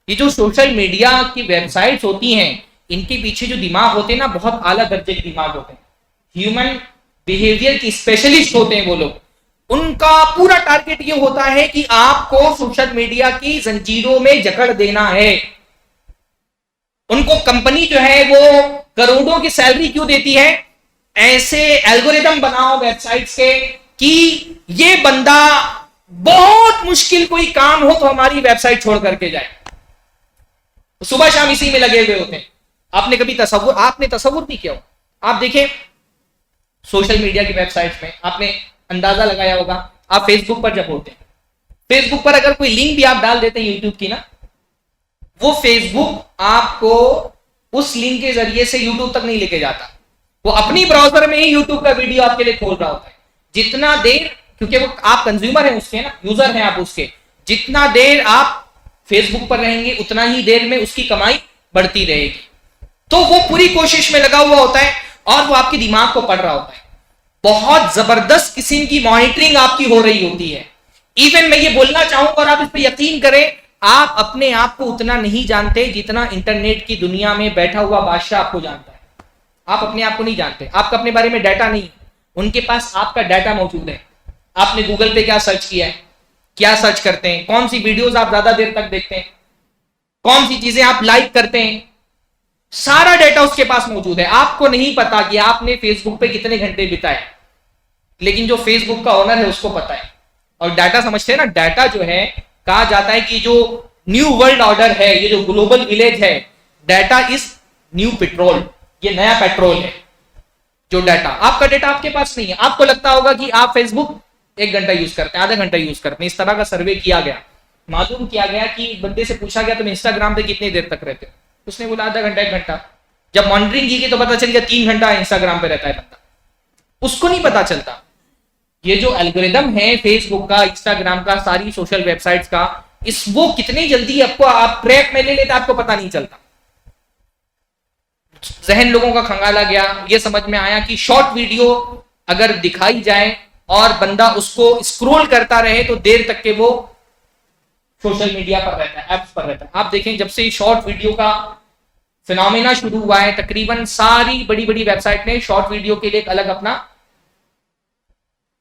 یہ جو سوشل میڈیا کی ویب سائٹس ہوتی ہیں, ان کے پیچھے جو دماغ ہوتے ہیں نا, بہت اعلیٰ درجے کے دماغ ہوتے ہیں, ہیومن بیہیویئر کی اسپیشلسٹ ہوتے ہیں وہ لوگ. ان کا پورا ٹارگٹ یہ ہوتا ہے کہ آپ کو سوشل میڈیا کی زنجیروں میں جکڑ دینا ہے. ان کو کمپنی جو ہے وہ کروڑوں کی سیلری کیوں دیتی ہے, ایسے الگوریتم بناؤ ویب سائٹس کے کہ یہ بندہ بہت مشکل کوئی کام ہو تو ہماری ویب سائٹ چھوڑ کر کے جائے. صبح شام اسی میں لگے ہوئے ہوتے ہیں. آپ نے کبھی تصور بھی کیا ہو, آپ دیکھیں سوشل میڈیا کی ویب سائٹس میں آپ نے اندازہ لگایا ہوگا, آپ فیس بک پر جب ہوتے ہیں, فیس بک پر اگر کوئی لنک بھی آپ ڈال دیتے ہیں یوٹیوب کی نا, وہ فیس بک آپ کو اس لنک کے ذریعے سے یوٹیوب تک نہیں لے کے جاتا, وہ اپنی براؤزر میں ہی یوٹیوب کا ویڈیو آپ کے لیے کھول رہا ہوتا ہے. جتنا دیر, کیونکہ وہ آپ کنزیومر ہیں اس کے نا, یوزر ہیں آپ اس کے, جتنا دیر آپ فیس بک پر رہیں گے اتنا ہی دیر میں اس کی کمائی بڑھتی رہے گی. تو وہ پوری کوشش میں لگا ہوا ہوتا ہے اور وہ آپ کے دماغ کو پڑھ رہا ہوتا ہے. بہت زبردست قسم کی مانیٹرنگ آپ کی ہو رہی ہوتی ہے. ایون میں یہ بولنا چاہوں اور آپ اس پہ یقین کریں, آپ اپنے آپ کو اتنا نہیں جانتے جتنا انٹرنیٹ کی دنیا میں بیٹھا ہوا بادشاہ آپ کو جانتا ہے. آپ اپنے آپ کو نہیں جانتے, آپ کا اپنے بارے میں ڈیٹا نہیں, ان کے پاس آپ کا ڈیٹا موجود ہے. آپ نے گوگل پہ کیا سرچ کیا ہے, کیا سرچ کرتے ہیں, کون سی ویڈیوز آپ زیادہ دیر تک دیکھتے ہیں, کون سی چیزیں آپ لائک کرتے ہیں, سارا ڈیٹا اس کے پاس موجود ہے. آپ کو نہیں پتا کہ آپ نے فیس بک پہ کتنے گھنٹے بتائے, لیکن جو فیس بک کا اونر ہے اس کو پتا ہے. اور ڈیٹا سمجھتے ہیں نا, ڈیٹا جو ہے کہا جاتا ہے کہ جو نیو ورلڈ آرڈر ہے, یہ جو گلوبل ولیج ہے, ڈیٹا از نیو پیٹرول, یہ نیا پیٹرول ہے. جو ڈیٹا, آپ کا ڈیٹا آپ کے پاس نہیں ہے. آپ کو لگتا ہوگا کہ آپ فیس بک 1 گھنٹہ یوز کرتے ہیں, آدھا گھنٹہ یوز کرتے ہیں. اس طرح کا سروے کیا گیا, معلوم کیا گیا کہ بندے سے پوچھا گیا تم انسٹاگرام پہ کتنی دیر تک رہتے ہو, اس نے بولا آدھا گھنٹہ 1 گھنٹہ. جب مانیٹرنگ کی گئی تو پتا چل گیا 3 گھنٹہ انسٹاگرام پہ رہتا ہے بندہ. اس کو نہیں پتا چلتا. یہ جو الگوریدم ہے فیس بک کا, انسٹاگرام کا, ساری سوشل ویب سائٹس کا, وہ کتنی جلدی آپ ٹریک میں لے لیتے آپ کو پتا نہیں چلتا. ذہن لوگوں کا کھنگالا گیا, یہ سمجھ میں آیا کہ شارٹ ویڈیو اگر دکھائی جائے اور بندہ اس کو اسکرول کرتا رہے تو دیر تک کے وہ سوشل میڈیا پر رہتا ہے, ایپس پر رہتا ہے. آپ دیکھیں جب سے شارٹ ویڈیو کا فینومینا شروع ہوا ہے, تقریباً ساری بڑی بڑی ویب سائٹ نے شارٹ ویڈیو کے لیے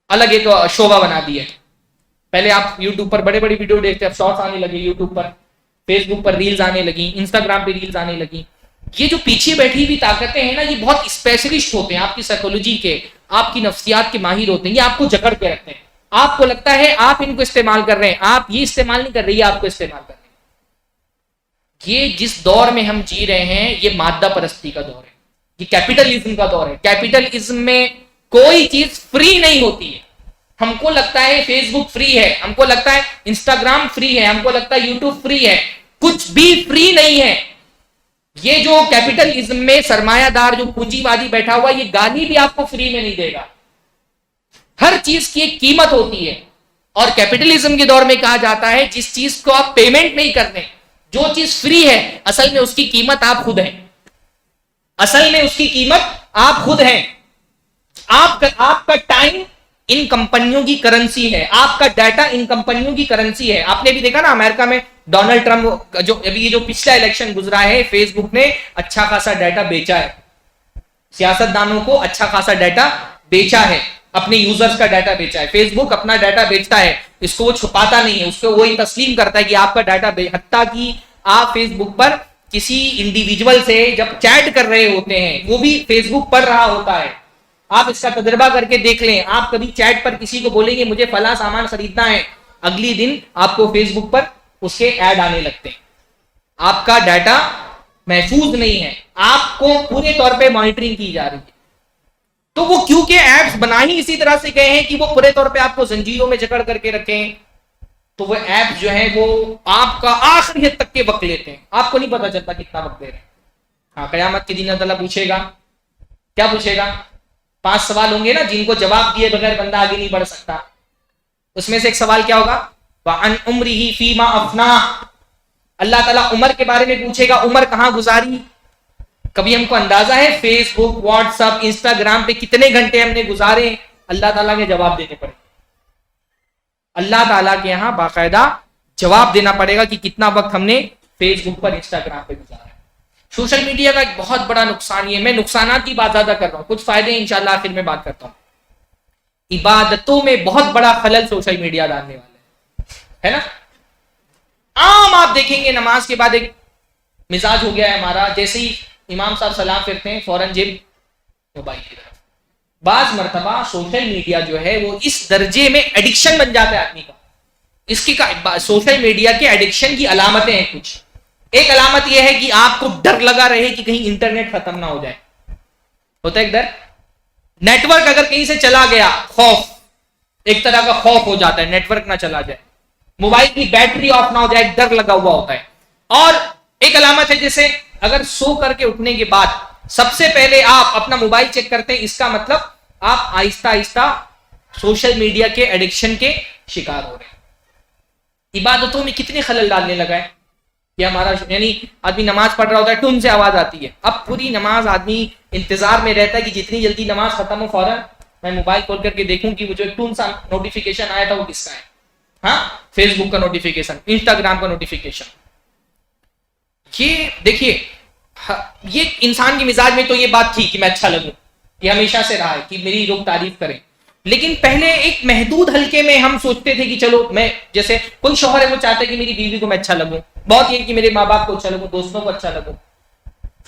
الگ ایک شعبہ بنا دیا ہے. پہلے آپ یوٹیوب پر بڑے بڑی ویڈیو دیکھتے, اب شارٹس آنے لگے یوٹیوب پر, فیس بک پر ریلز آنے لگی, انسٹاگرام پہ ریلز آنے لگی. یہ جو پیچھے بیٹھی ہوئی طاقتیں ہیں نا, یہ بہت اسپیشلسٹ ہوتے ہیں, آپ کی سائیکولوجی کے, آپ کی نفسیات کے ماہر ہوتے ہیں. یہ آپ کو جکڑ کے رکھتے ہیں. آپ کو لگتا ہے آپ ان کو استعمال کر رہے ہیں, آپ یہ استعمال نہیں کر رہی ہے, آپ کو استعمال کر رہے ہیں. یہ جس دور میں ہم جی رہے ہیں یہ مادہ پرستی کا دور ہے, یہ کیپٹلزم کا دور ہے. کیپٹلزم میں کوئی چیز فری نہیں ہوتی ہے. ہم کو لگتا ہے فیس بک فری ہے, ہم کو لگتا ہے انسٹاگرام فری ہے, ہم کو لگتا ہے یوٹیوب فری ہے. کچھ بھی فری نہیں ہے. یہ جو کیپٹلزم میں سرمایہ دار جو پونجی وادی بیٹھا ہوا, یہ گالی بھی آپ کو فری میں نہیں دے گا. ہر چیز کی ایک قیمت ہوتی ہے. اور کیپٹلزم کے دور میں کہا جاتا ہے جس چیز کو آپ پیمنٹ نہیں کرتے, جو چیز فری ہے اصل میں اس کی قیمت آپ خود ہیں. اصل میں اس کی قیمت آپ خود ہیں. آپ کا ٹائم ان کمپنیوں کی کرنسی ہے, آپ کا ڈیٹا ان کمپنیوں کی کرنسی ہے. آپ نے بھی دیکھا نا امریکہ میں ڈونلڈ ٹرمپ جو ابھی جو پچھلا الیکشن گزرا ہے, فیس بک نے اچھا خاصا ڈیٹا بیچا ہے, سیاست دانوں کو اچھا خاصا ڈیٹا بیچا ہے, اپنے یوزرز کا ڈیٹا بیچا ہے. فیس بک اپنا ڈیٹا بیچتا ہے, اس کو وہ چھپاتا نہیں ہے, اس کو وہی تسلیم کرتا ہے کہ آپ کا ڈیٹا حتیٰ کہ آپ فیس بک پر کسی انڈیویجول سے جب چیٹ کر رہے ہوتے ہیں وہ بھی فیس بک پڑھ رہا ہوتا ہے. آپ اس کا تجربہ کر کے دیکھ لیں, آپ کبھی چیٹ پر کسی کو بولیں گے مجھے فلاں سامان خریدنا ہے, اگلی دن آپ کو فیس بک پر اس کے ایڈ آنے لگتے ہیں. آپ کا ڈیٹا محفوظ نہیں ہے, آپ کو پورے طور پہ مانیٹرنگ کی جا رہی ہے. تو وہ کیونکہ ایپس بنا ہی اسی طرح سے گئے ہیں کہ وہ پورے طور پہ آپ کو زنجیروں میں جکڑ کر کے رکھیں, تو وہ ایپس جو ہیں وہ آپ کا آخری حد تک کے وقت لیتے ہیں, آپ کو نہیں پتا چلتا کتنا وقت دے رہے ہیں. ہاں, قیامت کے دن اللہ تعالیٰ پوچھے گا, کیا پوچھے گا؟ 5 سوال ہوں گے نا جن کو جواب دیے بغیر بندہ آگے نہیں بڑھ سکتا. اس میں سے ایک سوال کیا ہوگا؟ وَعَنْ عُمْرِهِ فِيمَا أَفْنَاهُ. اللہ تعالیٰ عمر کے بارے میں پوچھے گا, عمر کہاں گزاری. کبھی ہم کو اندازہ ہے فیس بک, واٹس ایپ, انسٹاگرام پہ کتنے گھنٹے ہم نے گزارے؟ اللہ تعالیٰ کے جواب دینے پڑے. اللہ تعالیٰ کے یہاں باقاعدہ جواب دینا پڑے گا کہ کتنا وقت ہم نے فیس بک پر, انسٹاگرام پہ گزارا. سوشل میڈیا کا ایک بہت بڑا نقصان یہ ہے, میں نقصانات کی بات زیادہ کر رہا ہوں, کچھ فائدے انشاءاللہ آخر میں بات کرتا ہوں. عبادتوں میں بہت بڑا خلل سوشل میڈیا ڈالنے والے ہے نا. عام آپ دیکھیں گے نماز کے بعد ایک مزاج ہو گیا ہے ہمارا, جیسے ہی امام صاحب سلام پھرتے ہیں فوراً جیب موبائل کی طرف. بعض مرتبہ سوشل میڈیا جو ہے وہ اس درجے میں ایڈکشن بن جاتا ہے آدمی کا. اس کی سوشل میڈیا کے ایڈکشن کی علامتیں ہیں کچھ. ایک علامت یہ ہے کہ آپ کو ڈر لگا رہے کہ کہیں انٹرنیٹ ختم نہ ہو جائے. ہوتا ہے ایک ڈر, نیٹ ورک اگر کہیں سے چلا گیا, خوف, ایک طرح کا خوف ہو جاتا ہے نیٹ ورک نہ چلا جائے, موبائل کی بیٹری آف نہ ہو جائے, ڈر لگا ہوا ہوتا ہے. اور ایک علامت ہے جیسے اگر سو کر کے اٹھنے کے بعد سب سے پہلے آپ اپنا موبائل چیک کرتے ہیں, اس کا مطلب آپ آہستہ آہستہ سوشل میڈیا کے ایڈکشن کے شکار ہو رہے ہیں. عبادتوں میں کتنے خلل ڈالنے لگا ہے کہ ہمارا, یعنی آدمی نماز پڑھ رہا ہوتا ہے, ٹن سے آواز آتی ہے. اب پوری نماز آدمی انتظار میں رہتا ہے کہ جتنی جلدی نماز ختم ہو فوراً میں موبائل کھول کر کے دیکھوں کہ وہ جو ایک ٹن سا نوٹیفیکیشن آیا تھا وہ کس کا ہے. ہاں, فیس بک کا نوٹیفیکیشن, انسٹاگرام کا نوٹیفیکیشن. یہ دیکھیے, یہ انسان کے مزاج میں تو یہ بات تھی کہ میں اچھا لگوں, یہ ہمیشہ سے رہا ہے کہ میری لوگ تعریف کریں. لیکن پہلے ایک محدود حلقے میں ہم سوچتے تھے کہ چلو میں, جیسے کوئی شوہر ہے وہ چاہتا ہے کہ میری بیوی کو میں اچھا لگوں, بہت یہ کہ میرے ماں باپ کو اچھا لگوں, دوستوں کو اچھا لگوں.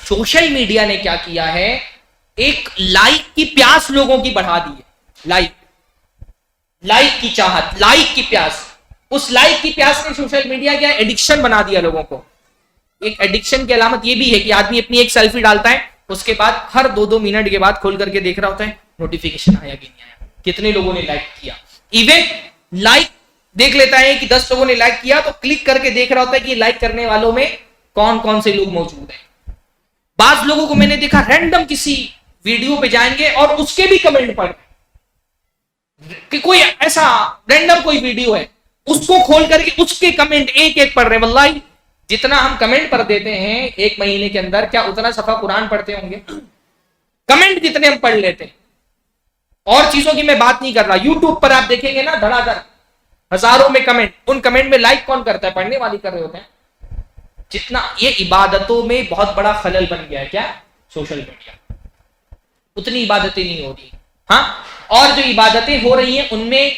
سوشل میڈیا نے کیا کیا ہے, ایک لائک کی پیاس لوگوں کی بڑھا دی ہے. لائک کی چاہت, لائک کی پیاس, اس لائک کی پیاس نے سوشل میڈیا کیا ایڈکشن بنا دیا لوگوں کو. ایک ایڈکشن کی علامت یہ بھی ہے کہ آدمی اپنی ایک سیلفی ڈالتا ہے, اس کے بعد ہر 2-2 منٹ کے بعد کھول کر کے دیکھ رہا ہوتا ہے نوٹیفیکیشن آیا کہ نہیں آیا, کتنے لوگوں نے لائک کیا. ایون لائک دیکھ لیتا ہے کہ 10 لوگوں نے لائک کیا تو کلک کر کے دیکھ رہا ہوتا ہے کہ لائک کرنے والوں میں کون کون سے لوگ موجود ہیں. بعض لوگوں کو میں نے دیکھا رینڈم کسی ویڈیو پہ جائیں گے اور اس کے بھی کمنٹ پڑھ کہ کوئی ایسا رینڈم کوئی ویڈیو ہے اس کو کھول کر کے اس کے کمنٹ ایک ایک پڑھ رہے. واللہ جتنا ہم کمنٹ پڑھ دیتے ہیں ایک مہینے کے اندر, کیا اتنا صفحہ قرآن پڑھتے ہوں گے؟ کمنٹ جتنے ہم پڑھ لیتے ہیں. اور چیزوں کی میں بات نہیں کر رہا, یوٹیوب پر آپ دیکھیں گے نا دھڑا دھڑ ہزاروں میں کمنٹ, ان کمنٹ میں لائک کون کرتا ہے؟ پڑھنے والی کر رہے ہوتے ہیں. جتنا یہ عبادتوں میں بہت بڑا خلل بن گیا ہے کیا سوشل میڈیا, اتنی عبادتیں نہیں ہو رہی. ہاں, اور جو عبادتیں ہو رہی ہیں ان میں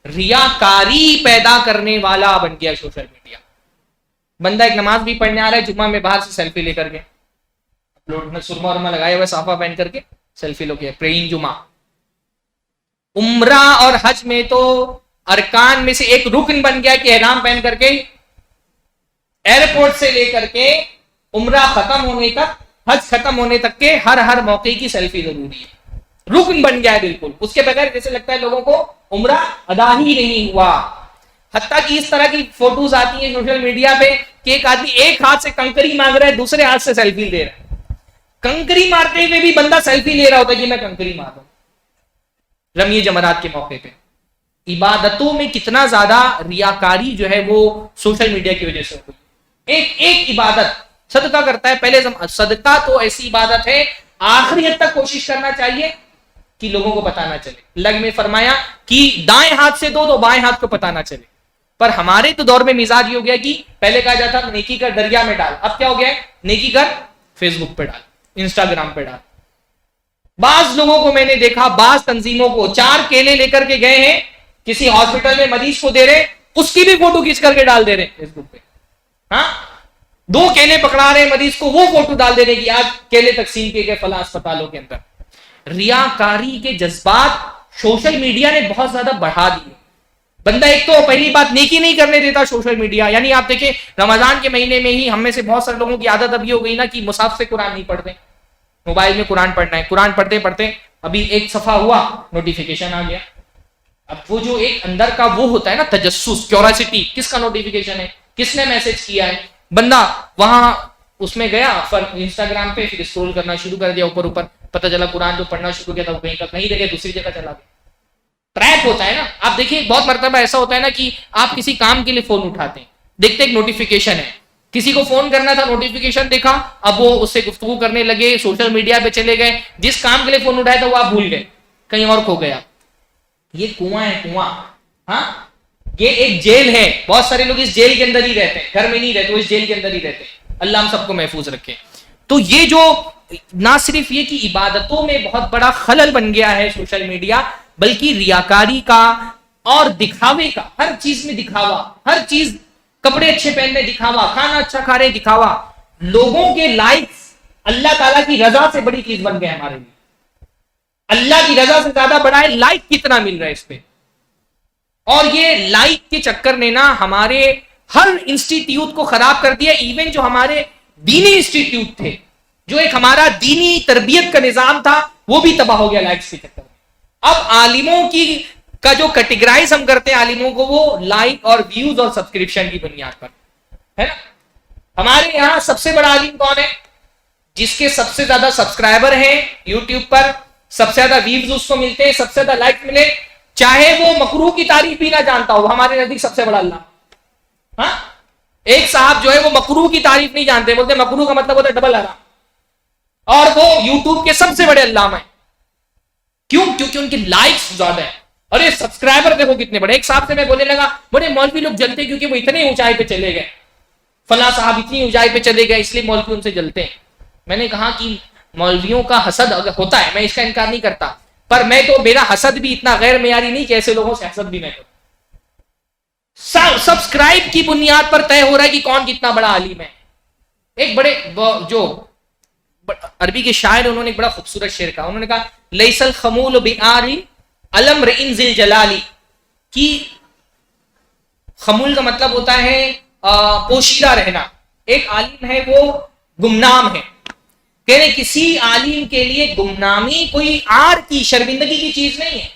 ریاکاری پیدا کرنے والا بن گیا سوشل میڈیا. بندہ ایک نماز بھی پڑھنے آ رہا ہے, جمعہ میں باہر سے سیلفی لے کر کے اپلوڈ, سرما ورما لگائے ہوئے, صافہ پہن کر کے سیلفی لو گیا, پریئنگ جمعہ. عمرہ اور حج میں تو ارکان میں سے ایک رکن بن گیا کہ احرام پہن کر کے ایئرپورٹ سے لے کر کے عمرہ ختم ہونے تک, حج ختم ہونے تک کے ہر موقع کی سیلفی ضروری ہے. رکن بن گیا ہے بالکل. اس کے بغیر جیسے لگتا ہے لوگوں کو عمرہ ادا ہی نہیں ہوا. حتیٰ کہ اس طرح کی فوٹوز آتی ہیں سوشل میڈیا پہ کہ ایک آدمی ایک ہاتھ سے کنکری مانگ رہا ہے, دوسرے ہاتھ سے سیلفی لے رہا ہے. کنکری مارتے ہوئے بھی بندہ سیلفی لے رہا ہوتا ہے کہ میں کنکری مار رہا ہوں رمی جمرات کے موقع پہ. عبادتوں میں کتنا زیادہ ریاکاری جو ہے وہ سوشل میڈیا کی وجہ سے ہوئی. ایک عبادت صدقہ کرتا ہے, پہلے صدقہ تو ایسی عبادت ہے آخری حد تک کوشش کرنا چاہیے کہ لوگوں کو پتہ نہ چلے. اللہ نے فرمایا کہ دائیں ہاتھ سے دو تو بائیں ہاتھ کو پتہ نہ چلے. پر ہمارے تو دور میں مزاج یہ ہو گیا کہ پہلے کہا جاتا نیکی کر دریا میں ڈال, اب کیا ہو گیا نیکی کر فیس بک پہ ڈال, انسٹاگرام پہ ڈال. بعض لوگوں کو میں نے دیکھا, بعض تنظیموں کو 4 کیلے لے کر کے گئے ہیں کسی ہاسپٹل میں مریض کو دے رہے, اس کی بھی فوٹو کھینچ کر کے ڈال دے رہے فیس بک پہ. ہاں 2 کیلے پکڑا رہے مریض کو, وہ فوٹو ڈال دے رہے کہ آج کیلے تقسیم کیے گئے فلاں اسپتالوں کے اندر. ریاکاری کے جذبات سوشل میڈیا نے بہت زیادہ بڑھا دیے. بندہ ایک تو پہلی بات نیکی نہیں کرنے دیتا سوشل میڈیا. یعنی آپ دیکھیں رمضان کے مہینے میں ہی ہم میں سے بہت سارے لوگوں کی عادت اب یہ ہو گئی نا کہ مصحف سے قرآن نہیں پڑھتے, موبائل میں قرآن پڑھنا ہے. قرآن پڑھتے پڑھتے ابھی ایک صفحہ ہوا, نوٹیفیکیشن آ گیا. اب وہ جو ایک اندر کا وہ ہوتا ہے نا تجسس, کیوریسٹی, کس کا نوٹیفیکیشن ہے, کس نے میسج کیا ہے, بندہ وہاں اس میں گیا انسٹاگرام پہ, پھر اسکرول کرنا شروع کر دیا اوپر, پتہ چلا قرآن جو پڑھنا شروع کیا تھا وہ کہیں جگہ دوسری جگہ چلا گیا. ٹریپ ہوتا ہے نا. آپ دیکھیے بہت مرتبہ ایسا ہوتا ہے نا کہ آپ کسی کام کے لیے فون اٹھاتے ہیں, دیکھتے ایک نوٹیفیکیشن ہے, کسی کو فون کرنا تھا, نوٹیفیکیشن دیکھا, اب وہ اس سے گفتگو کرنے لگے, سوشل میڈیا پہ چلے گئے, جس کام کے لیے فون اٹھایا تھا وہ آپ بھول گئے, کہیں اور کھو گیا. یہ کنواں ہے کنواں. ہاں یہ ایک جیل ہے, بہت سارے لوگ اس جیل کے اندر ہی رہتے ہیں, گھر میں نہیں رہتے, وہ اس جیل کے اندر ہی رہتے ہیں. اللہ ہم سب کو محفوظ رکھے. تو یہ جو نہ صرف یہ کہ عبادتوں میں بہت بڑا خلل بن گیا ہے سوشل میڈیا, بلکہ ریاکاری کا اور دکھاوے کا, ہر چیز میں دکھاوا, ہر چیز, کپڑے اچھے پہننے دکھاوا, کھانا اچھا کھا رہے دکھاوا, لوگوں کے لائکس اللہ تعالیٰ کی رضا سے بڑی چیز بن گیا ہمارے لیے. اللہ کی رضا سے زیادہ بڑا ہے لائک کتنا مل رہا ہے اس پہ. اور یہ لائک کے چکر نے نا ہمارے ہر انسٹیٹیوٹ کو خراب کر دیا. ایون جو ہمارے دینی انسٹیٹیوٹ تھے, جو ایک ہمارا دینی تربیت کا نظام تھا, وہ بھی تباہ ہو گیا لائکس کے چکر میں. اب عالموں کی کا جو کیٹیگرائز ہم کرتے ہیں عالموں کو, وہ لائک اور ویوز اور سبسکرپشن کی بنیاد پر ہے نا. ہمارے یہاں سب سے بڑا عالم کون ہے؟ جس کے سب سے زیادہ سبسکرائبر ہیں یوٹیوب پر, سب سے زیادہ ویوز اس کو ملتے ہیں, سب سے زیادہ لائک ملے, چاہے وہ مکروہ کی تعریف بھی نہ جانتا ہو, ہمارے نزدیک سب سے بڑا اللہ. ہاں ایک صاحب جو ہے وہ مکروہ کی تعریف نہیں جانتے, بولتے مکروہ کا مطلب ہوتا ہے ڈبل حرام, اور وہ یوٹیوب کے سب سے بڑے علامہ ہیں. کیوں؟ کیونکہ ان کے لائکس زیادہ ہیں. ارے سبسکرائبر دیکھو کتنے بڑے. ایک صاحب سے میں بولنے لگا, بڑے مولوی لوگ جلتے کیونکہ وہ اتنے اونچائی پہ چلے گئے, فلاں صاحب اتنی اونچائی پہ چلے گئے, اس لیے مولوی ان سے جلتے ہیں. میں نے کہا کہ مولویوں کا حسد اگر ہوتا ہے, میں اس کا انکار نہیں کرتا, پر میں تو میرا حسد بھی اتنا غیر معیاری نہیں کہ ایسے لوگوں سے حسد بھی میں کروں. سبسکرائب کی بنیاد پر طے ہو رہا ہے کہ کون کتنا بڑا عالم ہے. ایک بڑے جو عربی کے شاعر, انہوں نے ایک بڑا خوبصورت شعر کہا. انہوں نے کہا لیس الخمول بعاری علم رئن ذی الجلالی, کی خمول کا مطلب ہوتا ہے پوشیدہ رہنا. ایک عالم ہے وہ گمنام ہے. کہہ رہے کسی عالم کے لیے گمنامی کوئی عار کی, شرمندگی کی چیز نہیں ہے.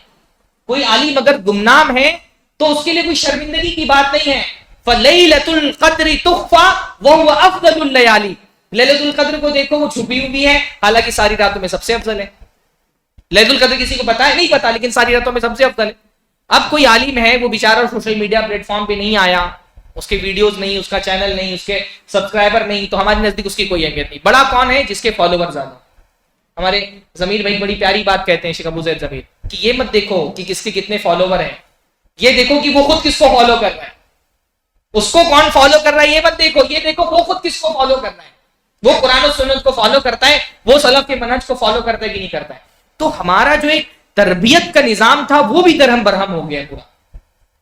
کوئی عالم اگر گمنام ہے تو اس کے لیے کوئی شرمندگی کی بات نہیں ہے. فَلَيْلَةُ الْقَدْرِ تُخْفَى وَهُوَ أَفْضَلُ اللَّيَالِي, لیلۃ القدر کو دیکھو وہ چھپی ہوئی ہے, حالانکہ ساری راتوں میں سب سے افضل ہے. لیلۃ القدر کسی کو پتا ہے؟ نہیں پتا, لیکن ساری راتوں میں سب سے افضل ہے. اب کوئی عالم ہے, وہ بیچارہ سوشل میڈیا پلیٹ فارم پہ نہیں آیا, اس کے ویڈیوز نہیں, اس کا چینل نہیں, اس کے سبسکرائبر نہیں, تو ہمارے نزدیک اس کی کوئی اہمیت نہیں. بڑا کون ہے؟ جس کے فالوور زیادہ. ہمارے ضمیر بھائی بڑی پیاری بات کہتے ہیں, شیخ ابو زید ضمیر, کہ یہ مت دیکھو کہ کس کے کتنے فالوور ہیں, یہ دیکھو کہ وہ خود کس کو فالو کر رہا ہے. اس کو کون فالو کر رہا ہے یہ مت دیکھو, یہ دیکھو وہ خود کس کو فالو کر رہا ہے. وہ قرآن و سنت کو فالو کرتا ہے, وہ سلف کے منہج کو فالو کرتا ہے کہ نہیں کرتا ہے. تو ہمارا جو ایک تربیت کا نظام تھا وہ بھی درہم برہم ہو گیا پورا.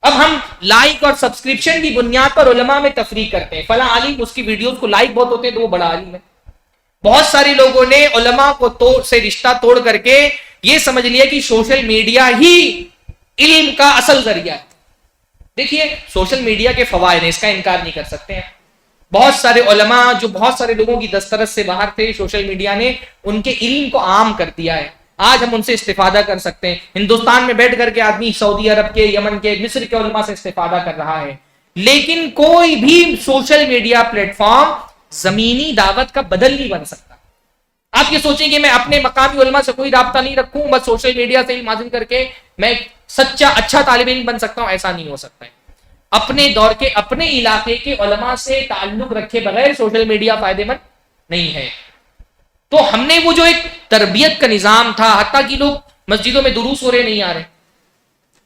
اب ہم لائک اور سبسکرپشن کی بنیاد پر علماء میں تفریق کرتے ہیں. فلاں عالم, اس کی ویڈیوز کو لائک بہت ہوتے ہیں تو وہ بڑا عالم ہے. بہت سارے لوگوں نے علماء کو سے رشتہ توڑ کر کے یہ سمجھ لیا کہ سوشل میڈیا ہی علم کا اصل ذریعہ ہے. دیکھیے سوشل میڈیا کے فوائد ہیں, اس کا انکار نہیں کر سکتے ہیں. بہت سارے علماء جو بہت سارے لوگوں کی دسترس سے باہر تھے, سوشل میڈیا نے ان کے علم کو عام کر دیا ہے. آج ہم ان سے استفادہ کر سکتے ہیں. ہندوستان میں بیٹھ کر کے آدمی سعودی عرب کے، یمن کے، مصر کے علماء سے استفادہ کر رہا ہے. لیکن کوئی بھی سوشل میڈیا پلیٹ فارم زمینی دعوت کا بدل نہیں بن سکتا. آپ یہ سوچیں کہ میں اپنے مقامی علماء سے کوئی رابطہ نہیں رکھوں، بس سوشل میڈیا سے علم حاصل کر کے میں سچا اچھا طالب علم بن سکتا ہوں، ایسا نہیں ہو سکتا ہے. اپنے دور کے، اپنے علاقے کے علماء سے تعلق رکھے بغیر سوشل میڈیا فائدے مند نہیں ہے. تو ہم نے وہ جو ایک تربیت کا نظام تھا، حتیٰ کہ لوگ مسجدوں میں دروس ہو رہے نہیں آ رہے،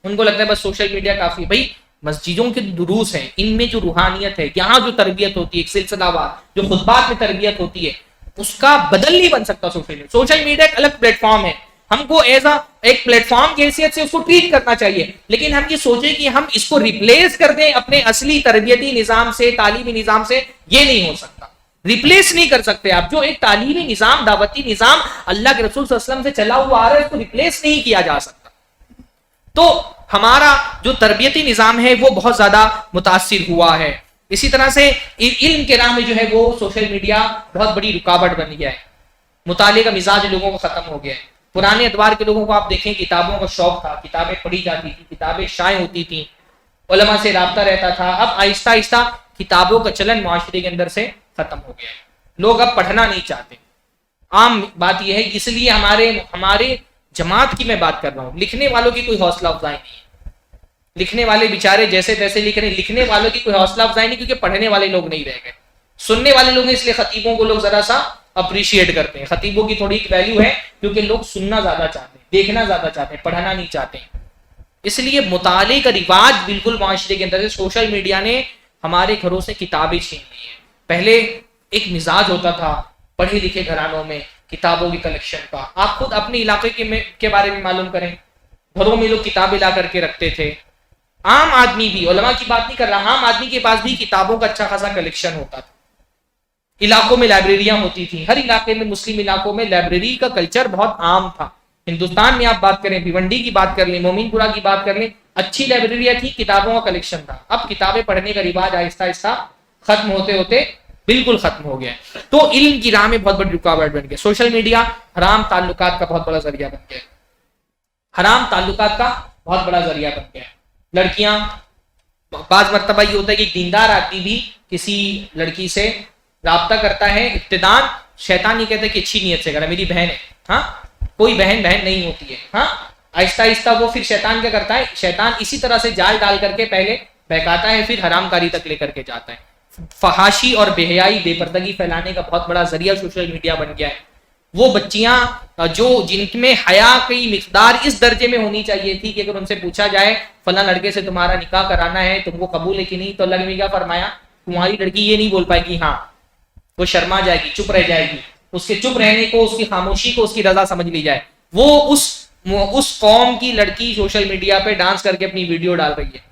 ان کو لگتا ہے بس سوشل میڈیا کافی. بھائی مسجدوں کے دروس ہیں، ان میں جو روحانیت ہے، یہاں جو تربیت ہوتی ہے، ایک سلسلہ وار جو خطبات میں تربیت ہوتی ہے، اس کا بدل نہیں بن سکتا سوشل میڈیا. سوشل میڈیا ایک الگ پلیٹ فارم ہے، ہم کو ایز ایک پلیٹ فارم کی حیثیت سے اس کو ٹریٹ کرنا چاہیے. لیکن ہم یہ سوچیں کہ ہم اس کو ریپلیس کر دیں اپنے اصلی تربیتی نظام سے، تعلیمی نظام سے، یہ نہیں ہو سکتا. ریپلیس نہیں کر سکتے آپ. جو ایک تعلیمی نظام، دعوتی نظام اللہ کے رسول صلی اللہ علیہ وسلم سے چلا ہوا آ رہا ہے، اس کو ریپلیس نہیں کیا جا سکتا. تو ہمارا جو تربیتی نظام ہے وہ بہت زیادہ متاثر ہوا ہے. اسی طرح سے علم کے راہ میں جو ہے وہ سوشل میڈیا بہت بڑی رکاوٹ بن گیا ہے. مطالعے کا مزاج لوگوں کو ختم ہو گیا ہے. پرانے ادوار کے لوگوں کو آپ دیکھیں، کتابوں کا شوق تھا، کتابیں پڑھی جاتی تھی، کتابیں شائع ہوتی تھیں، علماء سے رابطہ رہتا تھا. اب آہستہ آہستہ کتابوں کا چلن معاشرے کے اندر سے ختم ہو گیا ہے. لوگ اب پڑھنا نہیں چاہتے. عام بات یہ ہے کہ اس لیے ہمارے جماعت کی میں بات کر رہا ہوں، لکھنے والوں کی کوئی حوصلہ افزائی نہیں ہے. لکھنے والے بیچارے جیسے تیسے لکھ رہے ہیں، لکھنے والوں کی کوئی حوصلہ افزائی نہیں، کیونکہ پڑھنے والے لوگ نہیں رہ گئے. سننے والے لوگ ہیں، اس لیے خطیبوں کو لوگ ذرا سا اپریشیٹ کرتے ہیں. خطیبوں کی تھوڑی ویلیو ہے، کیونکہ لوگ سننا زیادہ چاہتے ہیں، دیکھنا زیادہ چاہتے ہیں، پڑھنا نہیں چاہتے ہیں. اس لیے مطالعے کا رواج بالکل معاشرے کے اندر سے سوشل میڈیا نے ہمارے گھروں سے کتابیں چھین لی ہیں. پہلے ایک مزاج ہوتا تھا پڑھے لکھے گھرانوں میں کتابوں کی کلیکشن کا. آپ خود اپنے علاقے کے بارے میں معلوم کریں، گھروں میں لوگ کتابیں لا کر کے رکھتے تھے. عام آدمی بھی، علماء کی بات نہیں کر رہا، عام آدمی کے پاس بھی کتابوں کا اچھا خاصا کلیکشن ہوتا تھا. علاقوں میں لائبریریاں ہوتی تھیں، ہر علاقے میں، مسلم علاقوں میں لائبریری کا کلچر بہت عام تھا. ہندوستان میں آپ بات کریں، بھیونڈی کی بات کر لیں، مومن پورہ کی بات کر لیں، اچھی لائبریریاں تھی، کتابوں کا کلیکشن تھا. اب کتابیں پڑھنے کا رواج آہستہ آہستہ ختم ہوتے ہوتے بالکل ختم ہو گیا. تو علم کی راہ میں بہت بڑی رکاوٹ بن گئی. سوشل میڈیا حرام تعلقات کا بہت بڑا ذریعہ بن گیا. حرام تعلقات کا بہت بڑا ذریعہ بن گیا. لڑکیاں، بعض مرتبہ یہ ہوتا ہے کہ ایک دیندار آدمی بھی کسی لڑکی سے رابطہ کرتا ہے، ابتداء شیطان یہ کہتا ہے کہ اچھی نیت سے کرا، میری بہن ہے. ہاں، کوئی بہن نہیں ہوتی ہے. ہاں، آہستہ آہستہ وہ پھر شیطان کیا کرتا ہے، شیطان اسی طرح سے جال ڈال کر کے پہلے بہکاتا ہے، پھر حرام کاری تک لے کر کے جاتا ہے. فحاشی اور بے حیائی، بے پردگی پھیلانے کا بہت بڑا ذریعہ سوشل میڈیا بن گیا ہے. وہ بچیاں جو جن میں حیا کی مقدار اس درجے میں ہونی چاہیے تھی کہ اگر ان سے پوچھا جائے فلاں لڑکے سے تمہارا نکاح کرانا ہے، تم کو قبول ہے کہ نہیں، تو اللہ نے کیا فرمایا، تمہاری لڑکی یہ نہیں بول پائے گی ہاں، وہ شرما جائے گی، چپ رہ جائے گی. اس کے چپ رہنے کو، اس کی خاموشی کو اس کی رضا سمجھ لی جائے. وہ اس قوم کی لڑکی سوشل میڈیا پہ ڈانس کر کے اپنی ویڈیو ڈال رہی ہے.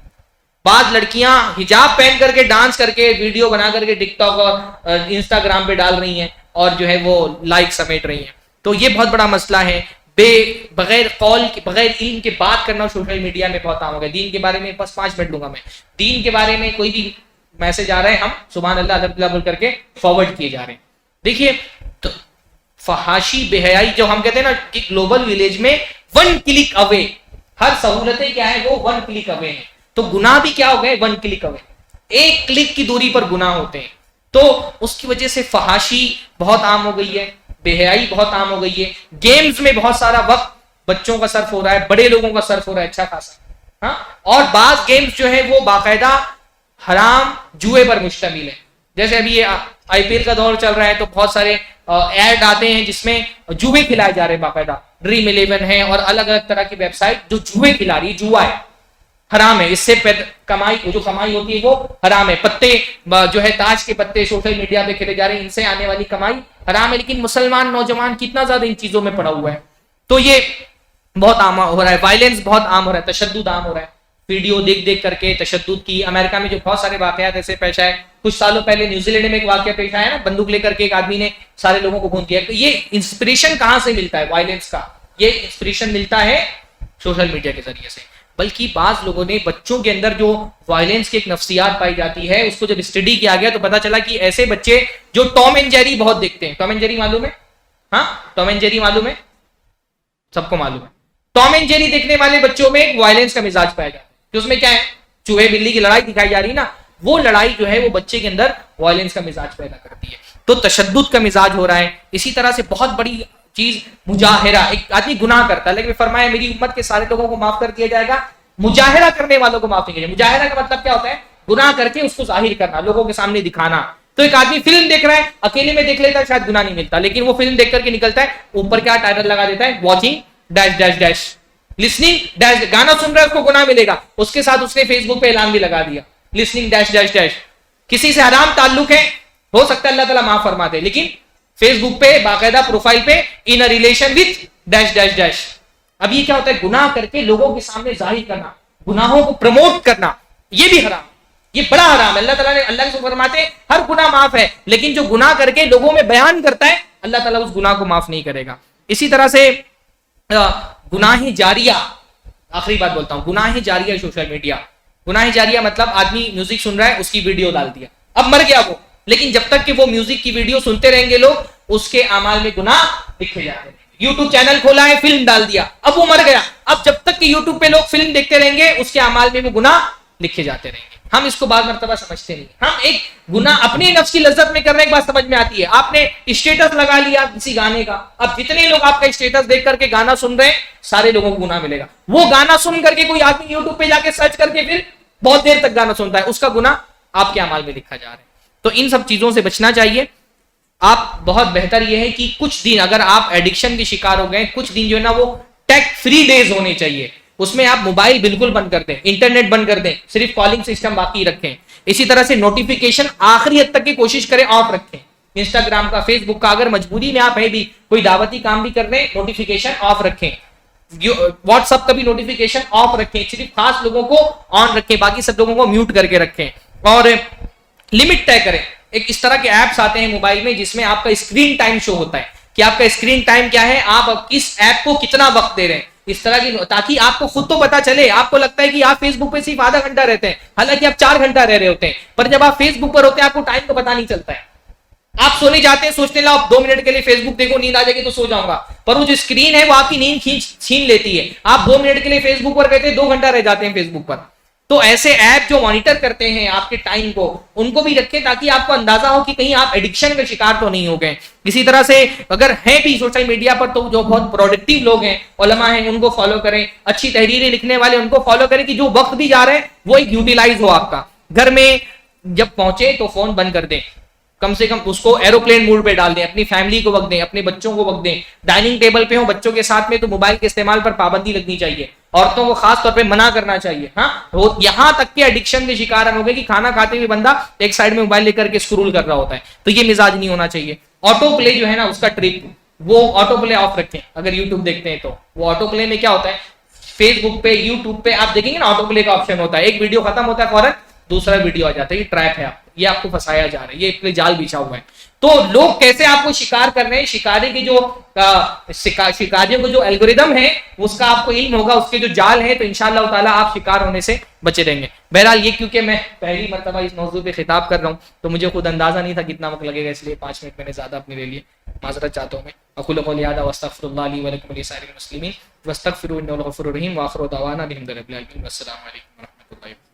بعض لڑکیاں حجاب پہن کر کے ڈانس کر کے ویڈیو بنا کر کے ٹک ٹاک اور انسٹاگرام پہ ڈال رہی ہیں اور جو ہے وہ لائک سمیٹ رہی ہیں. تو یہ بہت بڑا مسئلہ ہے. بغیر قول کے، بغیر علم کے بات کرنا سوشل میڈیا میں بہت عام ہو گیا. دین کے بارے میں بس 5 منٹ لوں گا میں. دین کے بارے میں کوئی بھی میسج آ رہا ہے، ہم سبحان اللہ الحمدللہ بول کر کے فارورڈ کیے جا رہے ہیں. دیکھیے تو فحاشی، بے حیائی، جو ہم کہتے ہیں نا کہ گلوبل ولیج میں 1 کلک اوے، ہر سہولتیں کیا ہے، وہ 1 کلک اوے ہیں. تو گناہ بھی کیا ہو گئے، 1 کلک اوے، 1 کلک کی دوری پر گناہ ہوتے ہیں. تو اس کی وجہ سے فحاشی بہت عام ہو گئی ہے، بے حیائی بہت عام ہو گئی ہے. گیمز میں بہت سارا وقت بچوں کا صرف ہو رہا ہے، بڑے لوگوں کا صرف ہو رہا ہے اچھا خاصا. ہاں، اور بعض گیمز جو ہے وہ باقاعدہ حرام جوئے پر مشتمل ہے. جیسے ابھی یہ IPL کا دور چل رہا ہے تو بہت سارے ایڈ آتے ہیں جس میں جوئے کھلائے جا رہے ہیں. باقاعدہ ڈریم 11 ہے اور الگ الگ طرح کی ویب سائٹ جو جوئے کھلا رہی ہے، جوا ہے، حرام ہے. اس سے جو کمائی ہوتی ہے وہ حرام ہے. پتے جو ہے تاج کے پتے سوشل میڈیا پہ کھیلے جا رہے ہیں، ان سے آنے والی کمائی حرام ہے. لیکن مسلمان نوجوان کتنا زیادہ ان چیزوں میں پڑا ہوا ہے. تو یہ بہت عام ہو رہا ہے. وائلنس بہت عام ہو رہا ہے، تشدد عام ہو رہا ہے. ویڈیو دیکھ کر کے تشدد کی. امریکہ میں جو بہت سارے واقعات ایسے پیش آئے، کچھ سالوں پہلے نیوزی لینڈ میں ایک واقعہ پیش آیا نا، بندوق لے کر کے ایک آدمی نے سارے لوگوں کو بھون دیا. یہ انسپریشن کہاں سے ملتا ہے وائلنس کا؟ یہ انسپریشن ملتا ہے سوشل میڈیا کے ذریعے سے. بلکہ بعض لوگوں نے بچوں کے اندر جو وائلنس کی ایک نفسیات پائی جاتی ہے، اس کو جب اسٹڈی کیا گیا تو پتا چلا کہ ایسے بچے جو ٹام اینڈ جیری بہت دیکھتے ہیں. ٹام اینڈ جیری معلوم ہے؟ ہاں، ٹام اینڈ جیری معلوم ہے؟ سب کو معلوم ہے. ٹام اینڈ جیری دیکھنے والے بچوں میں ایک وائلنس کا مزاج پایا جاتا ہے کہ اس میں کیا ہے, چوہے بلی کی لڑائی دکھائی جا رہی ہے نا, وہ لڑائی جو ہے وہ بچے کے اندر وائلنس کا مزاج پیدا کرتی ہے. تو تشدد کا مزاج ہو رہا ہے. اسی طرح سے بہت بڑی چیز مجاہرہ, ایک آدمی گناہ کرتا ہے لیکن فرمایا میری امت کے سارے لوگوں کو معاف کر دیا جائے گا, مجاہرہ کرنے والوں کو معاف نہیں کیا جائے. مجاہرہ کا مطلب کیا ہوتا ہے, گناہ کر کے اس کو ظاہر کرنا, لوگوں کے سامنے دکھانا. تو ایک آدمی فلم دیکھ رہا ہے, اکیلے میں دیکھ لیتا ہے شاید گناہ نہیں ملتا, لیکن وہ فلم دیکھ کر کے نکلتا ہے, اوپر کیا ٹائٹل لگا دیتا ہے, watching dash dash dash, listening dash, گانا سن رہا ہے اس کو گناہ ملے گا, اس کے ساتھ اس نے فیس بک پہ اعلان بھی لگا دیا, لسننگ ڈیش ڈیش ڈیش. کسی سے حرام تعلق ہے, ہو سکتا ہے اللہ تعالیٰ معاف فرما دے, لیکن فیس بک پہ باقاعدہ پروفائل پہ in relation with dash dash dash. اب یہ کیا ہوتا ہے, گناہ کر کے لوگوں کے سامنے ظاہر کرنا, گناہوں کو پروموٹ کرنا, یہ بھی حرام, یہ بڑا حرام ہے. اللہ تعالیٰ نے, اللہ کے فرماتے ہیں ہر گناہ معاف ہے, لیکن جو گناہ کر کے لوگوں میں بیان کرتا ہے اللہ تعالیٰ اس گناہ کو معاف نہیں کرے گا. اسی طرح سے گناہ جاریہ, آخری بات بولتا ہوں, گناہ جاریہ سوشل میڈیا. گناہ جاریہ مطلب آدمی میوزک سن رہا ہے, اس کی ویڈیو ڈال دیا, اب مر گیا وہ, لیکن جب تک کہ وہ میوزک کی ویڈیو سنتے رہیں گے لوگ, اس کے اعمال میں گناہ لکھے جاتے ہیں. یوٹیوب چینل کھولا ہے, فلم ڈال دیا, اب وہ مر گیا, اب جب تک کہ یوٹیوب پہ لوگ فلم دیکھتے رہیں گے اس کے اعمال میں وہ گناہ لکھے جاتے رہیں گے. ہم اس کو بعض مرتبہ سمجھتے نہیں. ہم ایک گناہ اپنے نفس کی لذت میں کرنے کی بات سمجھ میں آتی ہے. آپ نے اسٹیٹس لگا لیا کسی گانے کا, اب جتنے لوگ آپ کا اسٹیٹس دیکھ کر کے گانا سن رہے ہیں سارے لوگوں کو گناہ ملے گا. وہ گانا سن کر کے کوئی آدمی یوٹیوب پہ جا کے سرچ کر کے پھر بہت دیر تک گانا سنتا ہے, اس کا گناہ آپ کے اعمال میں لکھا جا رہا ہے. تو ان سب چیزوں سے بچنا چاہیے. آپ بہت بہتر یہ ہے کہ کچھ دن اگر آپ ایڈکشن کے شکار ہو گئے, کچھ دن جو ہے نا وہ ٹیک فری ڈیز ہونے چاہیے. اس میں آپ موبائل بالکل بند کر دیں, انٹرنیٹ بند کر دیں, صرف کالنگ سسٹم باقی رکھیں. اسی طرح سے نوٹیفیکیشن آخری حد تک کی کوشش کریں آف رکھیں. انسٹاگرام کا, فیس بک کا, اگر مجبوری میں آپ ہیں بھی کوئی دعوتی کام بھی کر رہے ہیں, نوٹیفیکیشن آف رکھیں. واٹس ایپ کا بھی نوٹیفیکیشن آف رکھیں, صرف خاص لوگوں کو آن رکھیں, باقی سب لوگوں کو میوٹ کر کے رکھیں. اور لمٹ طے کریں. ایک اس طرح کے ایپس آتے ہیں موبائل میں جس میں آپ کا اسکرین ٹائم شو ہوتا ہے کہ آپ کا اسکرین ٹائم کیا ہے, آپ کس ایپ کو کتنا وقت دے رہے ہیں, اس طرح کی, تاکہ آپ کو خود تو پتا چلے. آپ کو لگتا ہے کہ آپ فیس بک پہ صرف آدھا گھنٹہ رہتے ہیں, حالانکہ آپ 4 گھنٹہ رہ رہے ہوتے ہیں, پر جب آپ فیس بک پر ہوتے ہیں آپ کو ٹائم کا پتا نہیں چلتا ہے. آپ سونے جاتے ہیں, سوچنے لگا 2 منٹ کے لیے فیس بک دیکھو, نیند آ جائے گی تو سو جاؤں گا, پر وہ جو اسکرین ہے وہ آپ کی نیند چھین لیتی ہے. آپ 2 منٹ کے لیے فیس بک پر کہتے ہیں 2 گھنٹہ رہ جاتے ہیں فیس بک پر. تو ایسے ایپ جو مانیٹر کرتے ہیں آپ کے ٹائم کو, ان کو بھی رکھیں تاکہ آپ کو اندازہ ہو کہ کہیں آپ ایڈکشن کا شکار تو نہیں ہو گئے. اسی طرح سے اگر ہیں بھی سوشل میڈیا پر تو جو بہت پروڈکٹیو لوگ ہیں, علماء ہیں, ان کو فالو کریں. اچھی تحریریں لکھنے والے ان کو فالو کریں کہ جو وقت بھی جا رہے ہیں وہ ایک یوٹیلائز ہو آپ کا. گھر میں جب پہنچے تو فون بند کر دیں, کم سے کم اس کو ایروپلین موڈ پہ ڈال دیں, اپنی فیملی کو وقت دیں, اپنے بچوں کو وقت دیں. ڈائننگ ٹیبل پہ ہوں بچوں کے ساتھ میں تو موبائل کے استعمال پر پابندی لگنی چاہیے, عورتوں کو خاص طور پہ منع کرنا چاہیے. ہاں, یہاں تک کہ ایڈکشن کے شکار ہم ہو گئے کہ کھانا کھاتے ہوئے بندہ ایک سائڈ میں موبائل لے کر کے اسکرول کر رہا ہوتا ہے, تو یہ مزاج نہیں ہونا چاہیے. آٹو پلے جو ہے نا اس کا ٹرک, وہ آٹو پلے آف رکھیں. اگر یوٹیوب دیکھتے ہیں تو وہ آٹو پلے میں کیا ہوتا ہے, فیس بک پہ, یوٹیوب پہ آپ دیکھیں گے نا آٹو پلے کا آپشن ہوتا ہے, ایک ویڈیو ختم ہوتا ہے فوراً دوسرا ویڈیو آ جاتا ہے. یہ ٹریپ ہے, یہ آپ کو پھنسایا جا رہا ہے, یہ ایک جال بچھا ہوا ہے. تو لوگ کیسے آپ کو شکار کر رہے ہیں, شکاری کی جو شکاریوں کو جو الگوریدم ہے اس کا آپ کو علم ہوگا, اس کے جو جال ہیں, تو انشاءاللہ تعالی آپ شکار ہونے سے بچے رہیں گے. بہرحال یہ کیونکہ میں پہلی مرتبہ اس موضوع پہ خطاب کر رہا ہوں تو مجھے خود اندازہ نہیں تھا کتنا وقت لگے گا, اس لیے 5 منٹ میں نے زیادہ اپنے لے لیے, معذرت چاہتا ہوں میں. اقول قولی ھذا واستغفر اللہ لی ولکم ولسائر المسلمین واستغفروہ انہ هو الغفور الرحیم واخر دعوانا الحمد للہ رب العالمین. والسلام علیکم ورحمۃ اللہ.